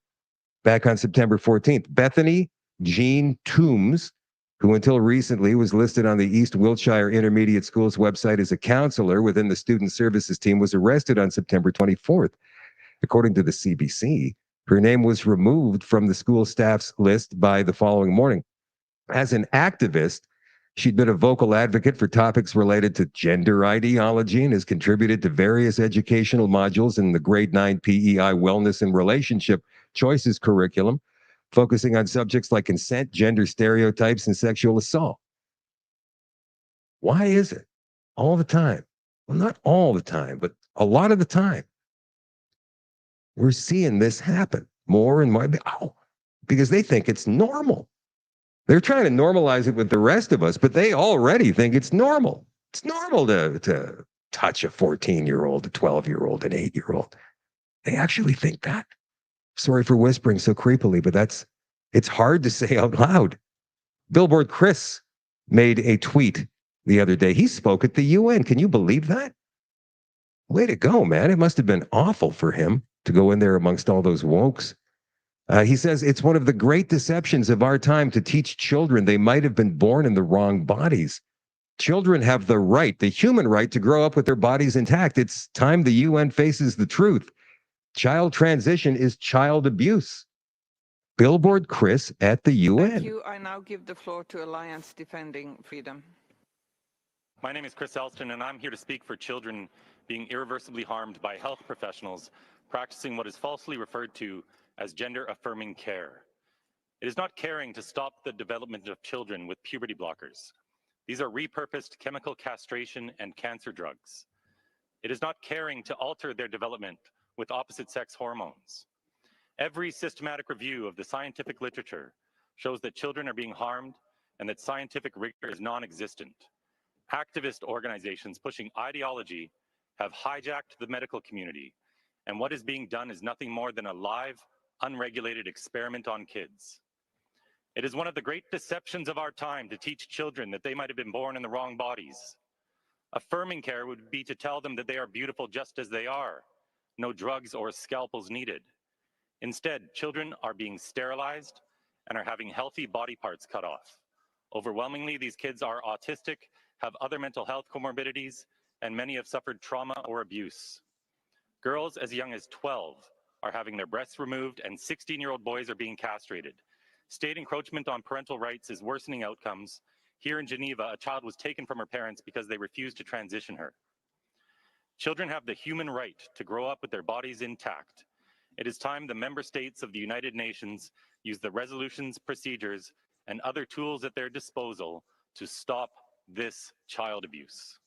back on September 14th. Bethany Jean Toombs who until recently was listed on the East Wiltshire Intermediate School's website as a counselor within the student services team, was arrested on September 24th. According to the CBC, her name was removed from the school staff's list by the following morning. As an activist, she'd been a vocal advocate for topics related to gender ideology and has contributed to various educational modules in the grade 9 PEI wellness and relationship choices curriculum, focusing on subjects like consent, gender stereotypes, and sexual assault. Why is it all the time? Well, not all the time, but a lot of the time, we're seeing this happen more and more. Oh, because they think it's normal. They're trying to normalize it with the rest of us, but they already think it's normal. It's normal to touch a 14-year-old, a 12-year-old, an 8-year-old. They actually think that. Sorry for whispering so creepily, but it's hard to say out loud. Billboard Chris made a tweet the other day. He spoke at the UN. Can you believe that? Way to go, man. It must have been awful for him to go in there amongst all those wokes. He says it's one of the great deceptions of our time to teach children they might have been born in the wrong bodies. Children have the right, the human right, to grow up with their bodies intact. It's time the UN faces the truth. Child transition is child abuse. Billboard Chris at the UN. Thank you. I now give the floor to Alliance Defending Freedom. My name is Chris Elston, and I'm here to speak for children being irreversibly harmed by health professionals practicing what is falsely referred to as gender-affirming care. It is not caring to stop the development of children with puberty blockers. These are repurposed chemical castration and cancer drugs. It is not caring to alter their development with opposite-sex hormones. Every systematic review of the scientific literature shows that children are being harmed and that scientific rigor is non-existent. Activist organizations pushing ideology have hijacked the medical community, and what is being done is nothing more than a live, unregulated experiment on kids. It is one of the great deceptions of our time to teach children that they might have been born in the wrong bodies. Affirming care would be to tell them that they are beautiful just as they are, no drugs or scalpels needed. Instead, children are being sterilized and are having healthy body parts cut off. Overwhelmingly, these kids are autistic, have other mental health comorbidities, and many have suffered trauma or abuse. Girls as young as 12 are having their breasts removed, and 16-year-old boys are being castrated. State encroachment on parental rights is worsening outcomes. Here in Geneva, a child was taken from her parents because they refused to transition her. Children have the human right to grow up with their bodies intact. It is time the member states of the United Nations use the resolutions, procedures, and other tools at their disposal to stop this child abuse.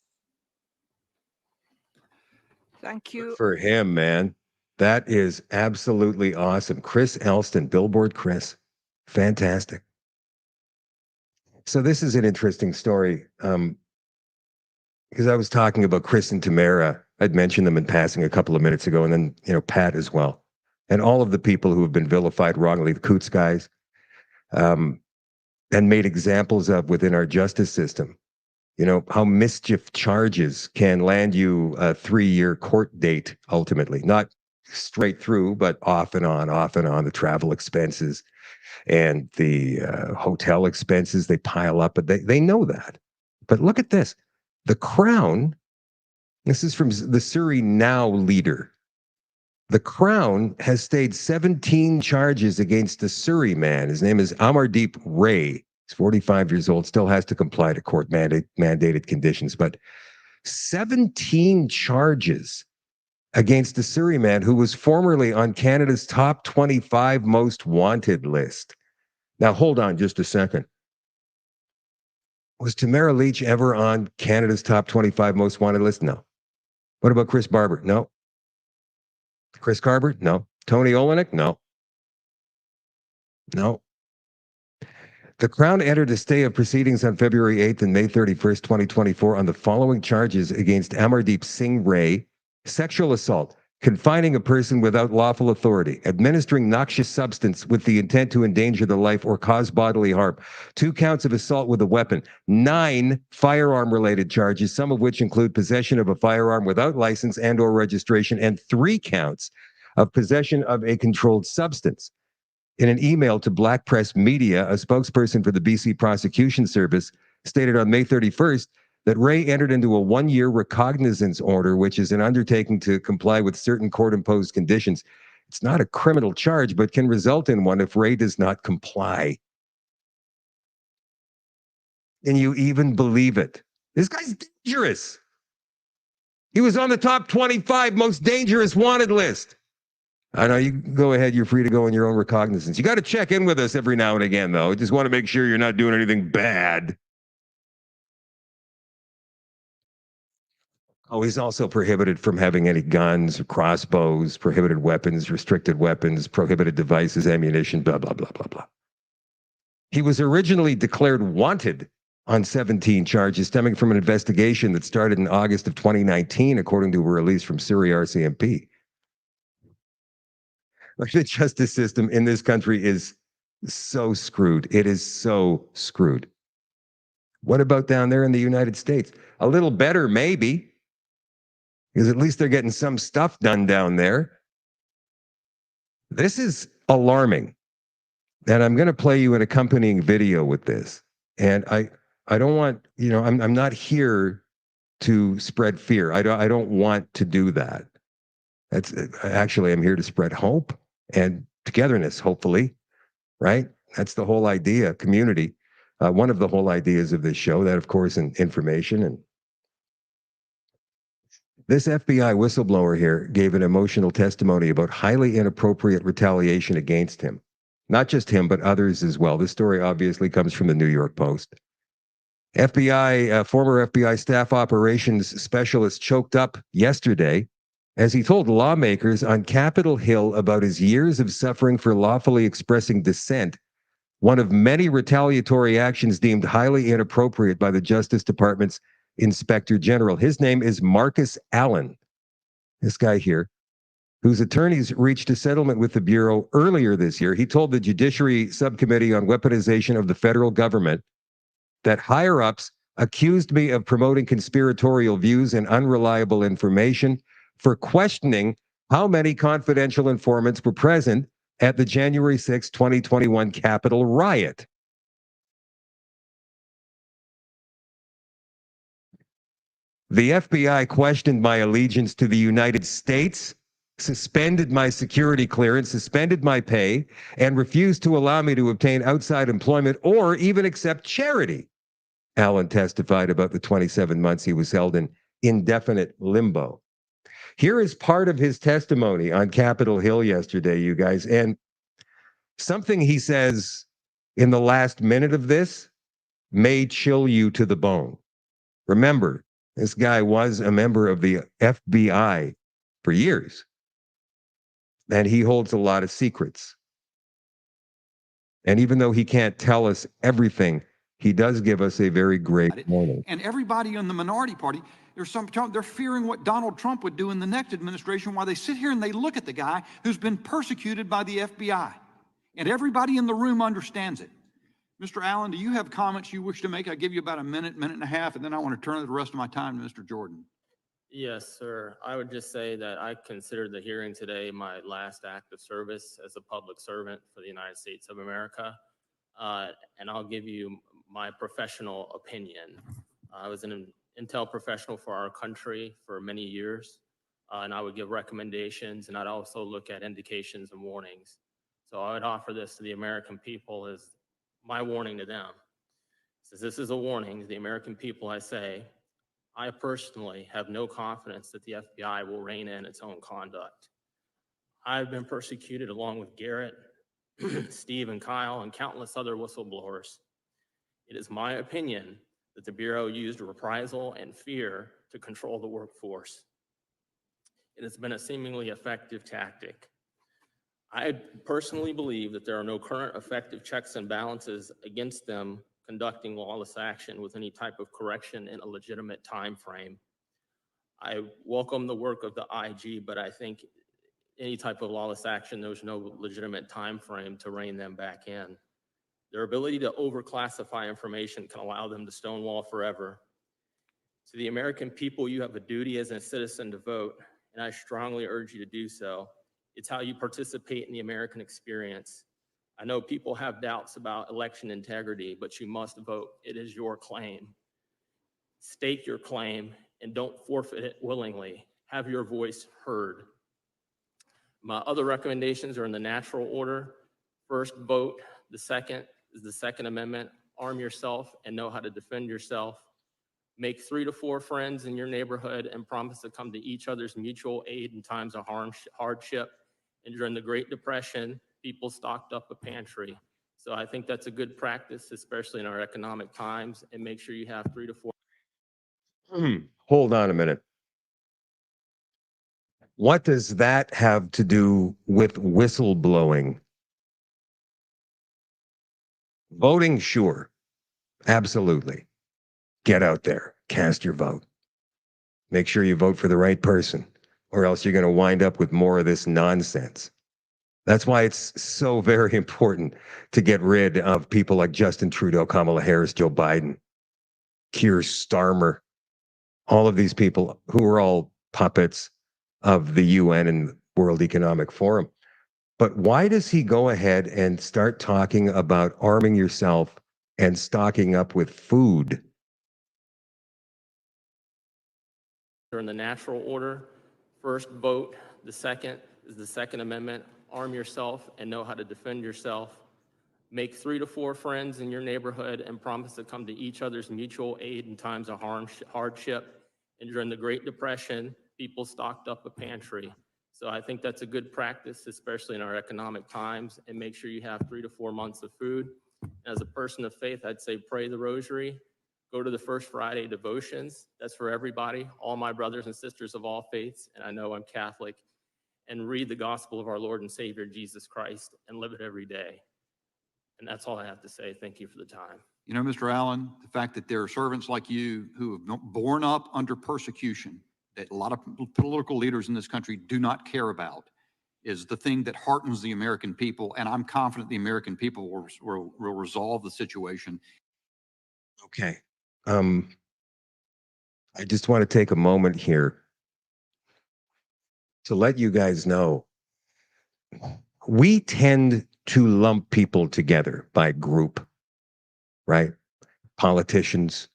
Thank you. Good for him, man. That is absolutely awesome. Chris Elston, Billboard Chris. Fantastic. So this is an interesting story because I was talking about Chris and Tamara. I'd mentioned them in passing a couple of minutes ago, and then, Pat as well. And all of the people who have been vilified wrongly, the Coots guys, and made examples of within our justice system. How mischief charges can land you a 3-year court date, ultimately. Not straight through, but off and on, the travel expenses and the hotel expenses, they pile up, but they know that. But look at this. The Crown, this is from the Surrey Now Leader. The Crown has stayed 17 charges against a Surrey man. His name is Amardeep Ray. He's 45 years old, still has to comply to court mandated conditions, but 17 charges against a Surrey man who was formerly on Canada's top 25 most wanted list. Now, hold on just a second. Was Tamara Leach ever on Canada's top 25 most wanted list? No. What about Chris Barber? No. Chris Carber? No. Tony Olenek? No. No. The Crown entered a stay of proceedings on February 8th and May 31st, 2024 on the following charges against Amardeep Singh Ray: sexual assault, confining a person without lawful authority, administering noxious substance with the intent to endanger the life or cause bodily harm, 2 counts of assault with a weapon, 9 firearm-related charges, some of which include possession of a firearm without license and or registration, and 3 counts of possession of a controlled substance. In an email to Black Press Media, a spokesperson for the BC Prosecution Service stated on May 31st that Ray entered into a one-year recognizance order, which is an undertaking to comply with certain court-imposed conditions. It's not a criminal charge, but can result in one if Ray does not comply. And you even believe it. This guy's dangerous. He was on the top 25 most dangerous wanted list. I know, you go ahead. You're free to go on your own recognizance. You got to check in with us every now and again, though. Just want to make sure you're not doing anything bad. Oh, he's also prohibited from having any guns, crossbows, prohibited weapons, restricted weapons, prohibited devices, ammunition, blah, blah, blah, blah, blah. He was originally declared wanted on 17 charges stemming from an investigation that started in August of 2019, according to a release from Surrey RCMP. Like, the justice system in this country is so screwed. It is so screwed. What about down there in the United States? A little better, maybe, because at least they're getting some stuff done down there. This is alarming. And I'm going to play you an accompanying video with this. And I don't want, I'm not here to spread fear. I don't want to do that. Actually, I'm here to spread hope and togetherness, hopefully, right? That's the whole idea, community. One of the whole ideas of this show, that, of course, and information. And this FBI whistleblower here gave an emotional testimony about highly inappropriate retaliation against him. Not just him, but others as well. This story obviously comes from the New York Post. Former FBI staff operations specialist choked up yesterday as he told lawmakers on Capitol Hill about his years of suffering for lawfully expressing dissent, one of many retaliatory actions deemed highly inappropriate by the Justice Department's Inspector General. His name is Marcus Allen, this guy here, whose attorneys reached a settlement with the Bureau earlier this year. He told the Judiciary Subcommittee on Weaponization of the Federal Government that higher-ups accused me of promoting conspiratorial views and unreliable information for questioning how many confidential informants were present at the January 6, 2021 Capitol riot. The FBI questioned my allegiance to the United States, suspended my security clearance, suspended my pay, and refused to allow me to obtain outside employment or even accept charity. Allen testified about the 27 months he was held in indefinite limbo. Here is part of his testimony on Capitol Hill yesterday, you guys. And something he says in the last minute of this may chill you to the bone. Remember, this guy was a member of the FBI for years, and he holds a lot of secrets. And even though he can't tell us everything, he does give us a very great warning. And everybody in the minority party, they're fearing what Donald Trump would do in the next administration, while they sit here and they look at the guy who's been persecuted by the FBI. And everybody in the room understands it. Mr. Allen, do you have comments you wish to make? I'll give you about a minute, minute and a half, and then I want to turn the rest of my time to Mr. Jordan. Yes, sir. I would just say that I consider the hearing today my last act of service as a public servant for the United States of America. And I'll give you my professional opinion. I was an intel professional for our country for many years, and I would give recommendations, and I'd also look at indications and warnings. So I would offer this to the American people as my warning to them. So this is a warning to the American people. I say, I personally have no confidence that the FBI will rein in its own conduct. I've been persecuted along with Garrett, Steve and Kyle, and countless other whistleblowers. It is my opinion that the Bureau used reprisal and fear to control the workforce. It has been a seemingly effective tactic. I personally believe that there are no current effective checks and balances against them conducting lawless action with any type of correction in a legitimate time frame. I welcome the work of the IG, but I think any type of lawless action, there's no legitimate time frame to rein them back in. Their ability to overclassify information can allow them to stonewall forever. To the American people, you have a duty as a citizen to vote, and I strongly urge you to do so. It's how you participate in the American experience. I know people have doubts about election integrity, but you must vote. It is your claim. Stake your claim and don't forfeit it willingly. Have your voice heard. My other recommendations are in the natural order. First, vote. The second is the Second Amendment. Arm yourself and know how to defend yourself. Make 3 to 4 friends in your neighborhood and promise to come to each other's mutual aid in times of hardship. And during the Great Depression, people stocked up a pantry. So I think that's a good practice, especially in our economic times, and make sure you have 3 to 4. Hold on a minute. What does that have to do with whistleblowing? Voting, sure. Absolutely. Get out there, cast your vote. Make sure you vote for the right person, or else you're going to wind up with more of this nonsense. That's why it's so very important to get rid of people like Justin Trudeau, Kamala Harris, Joe Biden, Keir Starmer, all of these people who are all puppets of the UN and World Economic Forum. But why does he go ahead and start talking about arming yourself and stocking up with food? In the natural order. First, vote. The second is the Second Amendment. Arm yourself and know how to defend yourself. Make 3 to 4 friends in your neighborhood and promise to come to each other's mutual aid in times of hardship. And during the Great Depression, people stocked up a pantry. So I think that's a good practice, especially in our economic times, and make sure you have 3 to 4 months of food. As a person of faith, I'd say pray the rosary. Go to the First Friday devotions. That's for everybody, all my brothers and sisters of all faiths, and I know I'm Catholic, and read the gospel of our Lord and Savior, Jesus Christ, and live it every day. And that's all I have to say. Thank you for the time. You know, Mr. Allen, the fact that there are servants like you who have borne up under persecution that a lot of political leaders in this country do not care about is the thing that heartens the American people, and I'm confident the American people will resolve the situation. Okay. I just want to take a moment here to let you guys know we tend to lump people together by group, right? Politicians,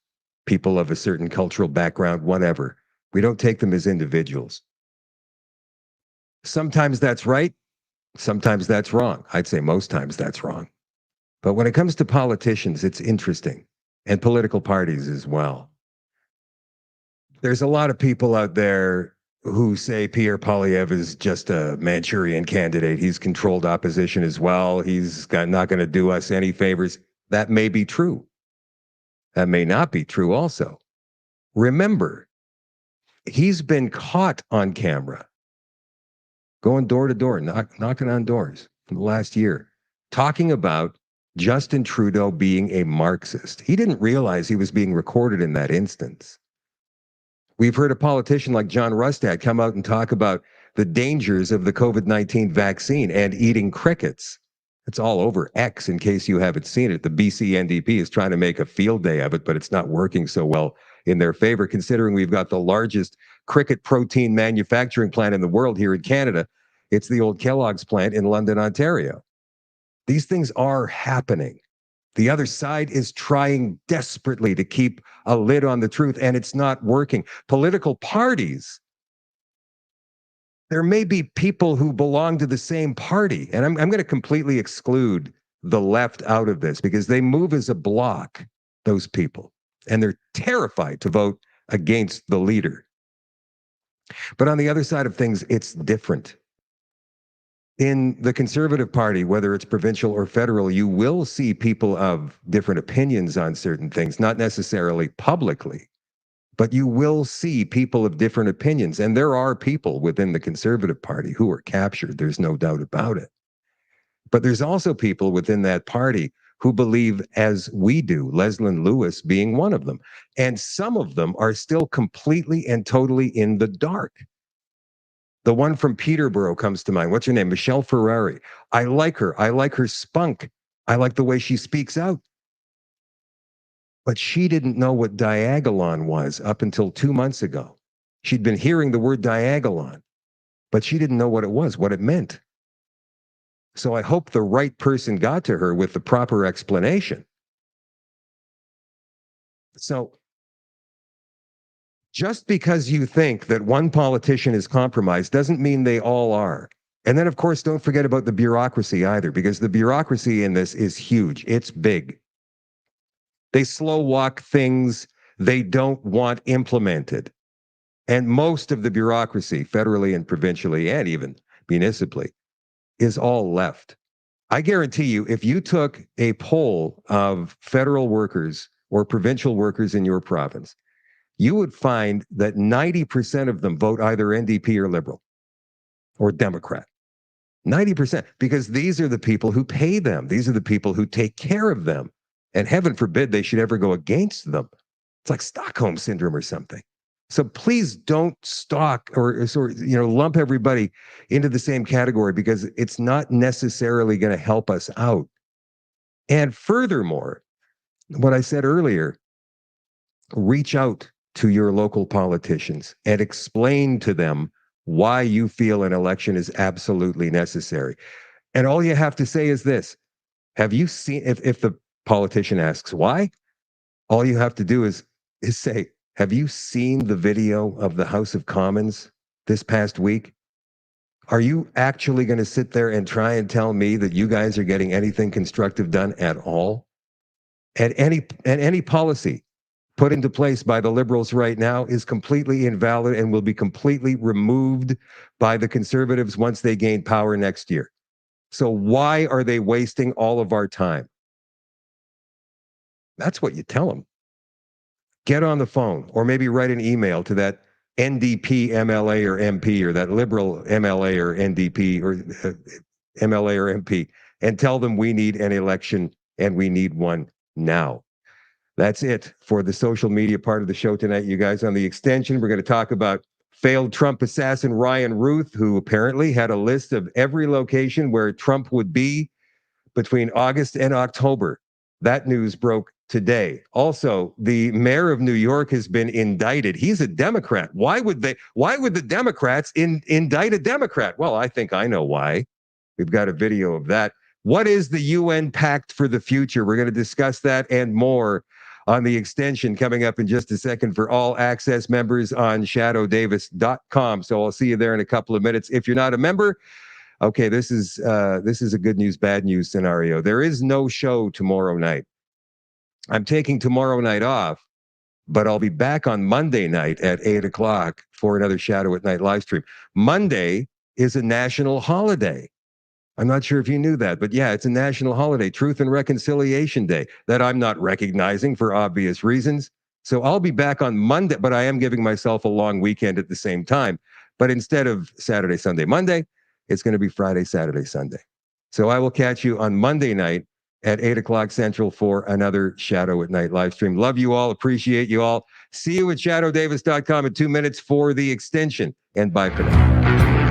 people of a certain cultural background, whatever. We don't take them as individuals. Sometimes that's right. Sometimes that's wrong. I'd say most times that's wrong. But when it comes to politicians, it's interesting, and political parties as well. There's a lot of people out there who say Pierre Poilievre is just a Manchurian candidate. He's controlled opposition as well. He's not going to do us any favors. That may be true. That may not be true also. Remember, he's been caught on camera going door to door, knocking on doors for the last year, talking about Justin Trudeau being a Marxist. He didn't realize he was being recorded in that instance. We've heard a politician like John Rustad come out and talk about the dangers of the COVID-19 vaccine and eating crickets. It's all over X in case you haven't seen it. The BC NDP is trying to make a field day of it, but it's not working so well in their favor, considering we've got the largest cricket protein manufacturing plant in the world here in Canada. It's the old Kellogg's plant in London, Ontario. These things are happening. The other side is trying desperately to keep a lid on the truth, and it's not working. Political parties, there may be people who belong to the same party, and I'm going to completely exclude the left out of this because they move as a block, those people, and they're terrified to vote against the leader. But on the other side of things, it's different. In the Conservative Party, whether it's provincial or federal, you will see people of different opinions on certain things, not necessarily publicly, but you will see people of different opinions. And there are people within the Conservative Party who are captured. There's no doubt about it. But there's also people within that party who believe as we do, Leslyn Lewis being one of them. And some of them are still completely and totally in the dark. The one from Peterborough comes to mind. What's her name? Michelle Ferrari. I like her. I like her spunk. I like the way she speaks out. But she didn't know what diagolon was up until 2 months ago. She'd been hearing the word diagolon, but she didn't know what it was, what it meant. So I hope the right person got to her with the proper explanation. So just because you think that one politician is compromised doesn't mean they all are. And then, of course, don't forget about the bureaucracy either, because the bureaucracy in this is huge. It's big. They slow walk things they don't want implemented. And most of the bureaucracy, federally and provincially, and even municipally, is all left. I guarantee you, if you took a poll of federal workers or provincial workers in your province, you would find that 90% of them vote either NDP or Liberal or Democrat. 90%, because these are the people who pay them. These are the people who take care of them. And heaven forbid they should ever go against them. It's like Stockholm syndrome or something. So please don't stock or lump everybody into the same category, because it's not necessarily going to help us out. And furthermore, what I said earlier, reach out to your local politicians and explain to them why you feel an election is absolutely necessary. And all you have to say is this: have you seen, if the politician asks why, all you have to do is say, have you seen the video of the House of Commons this past week? Are you actually going to sit there and try and tell me that you guys are getting anything constructive done at all? And any policy put into place by the Liberals right now is completely invalid and will be completely removed by the Conservatives once they gain power next year. So why are they wasting all of our time? That's what you tell them. Get on the phone, or maybe write an email to that NDP MLA or MP, or that Liberal MLA or NDP or MLA or MP, and tell them we need an election and we need one now. That's it for the social media part of the show tonight, you guys. On the extension, we're going to talk about failed Trump assassin Ryan Ruth, who apparently had a list of every location where Trump would be between August and October. That news broke today. Also, the mayor of New York has been indicted. He's a Democrat. Why would the Democrats indict a Democrat? Well, I think I know why. We've got a video of that. What is the UN Pact for the Future? We're going to discuss that and more on the extension coming up in just a second for all access members on shadowdavis.com. So I'll see you there in a couple of minutes. If you're not a member, okay, this is a good news, bad news scenario. There is no show tomorrow night. I'm taking tomorrow night off, but I'll be back on Monday night at 8 o'clock for another Shadow at Night live stream. Monday is a national holiday. I'm not sure if you knew that, but yeah, it's a national holiday, Truth and Reconciliation Day, that I'm not recognizing for obvious reasons. So I'll be back on Monday, but I am giving myself a long weekend at the same time. But instead of Saturday, Sunday, Monday, it's going to be Friday, Saturday, Sunday. So I will catch you on Monday night at 8 o'clock Central for another Shadow at Night live stream. Love you all. Appreciate you all. See you at shadowdavis.com in 2 minutes for the extension. And bye for now.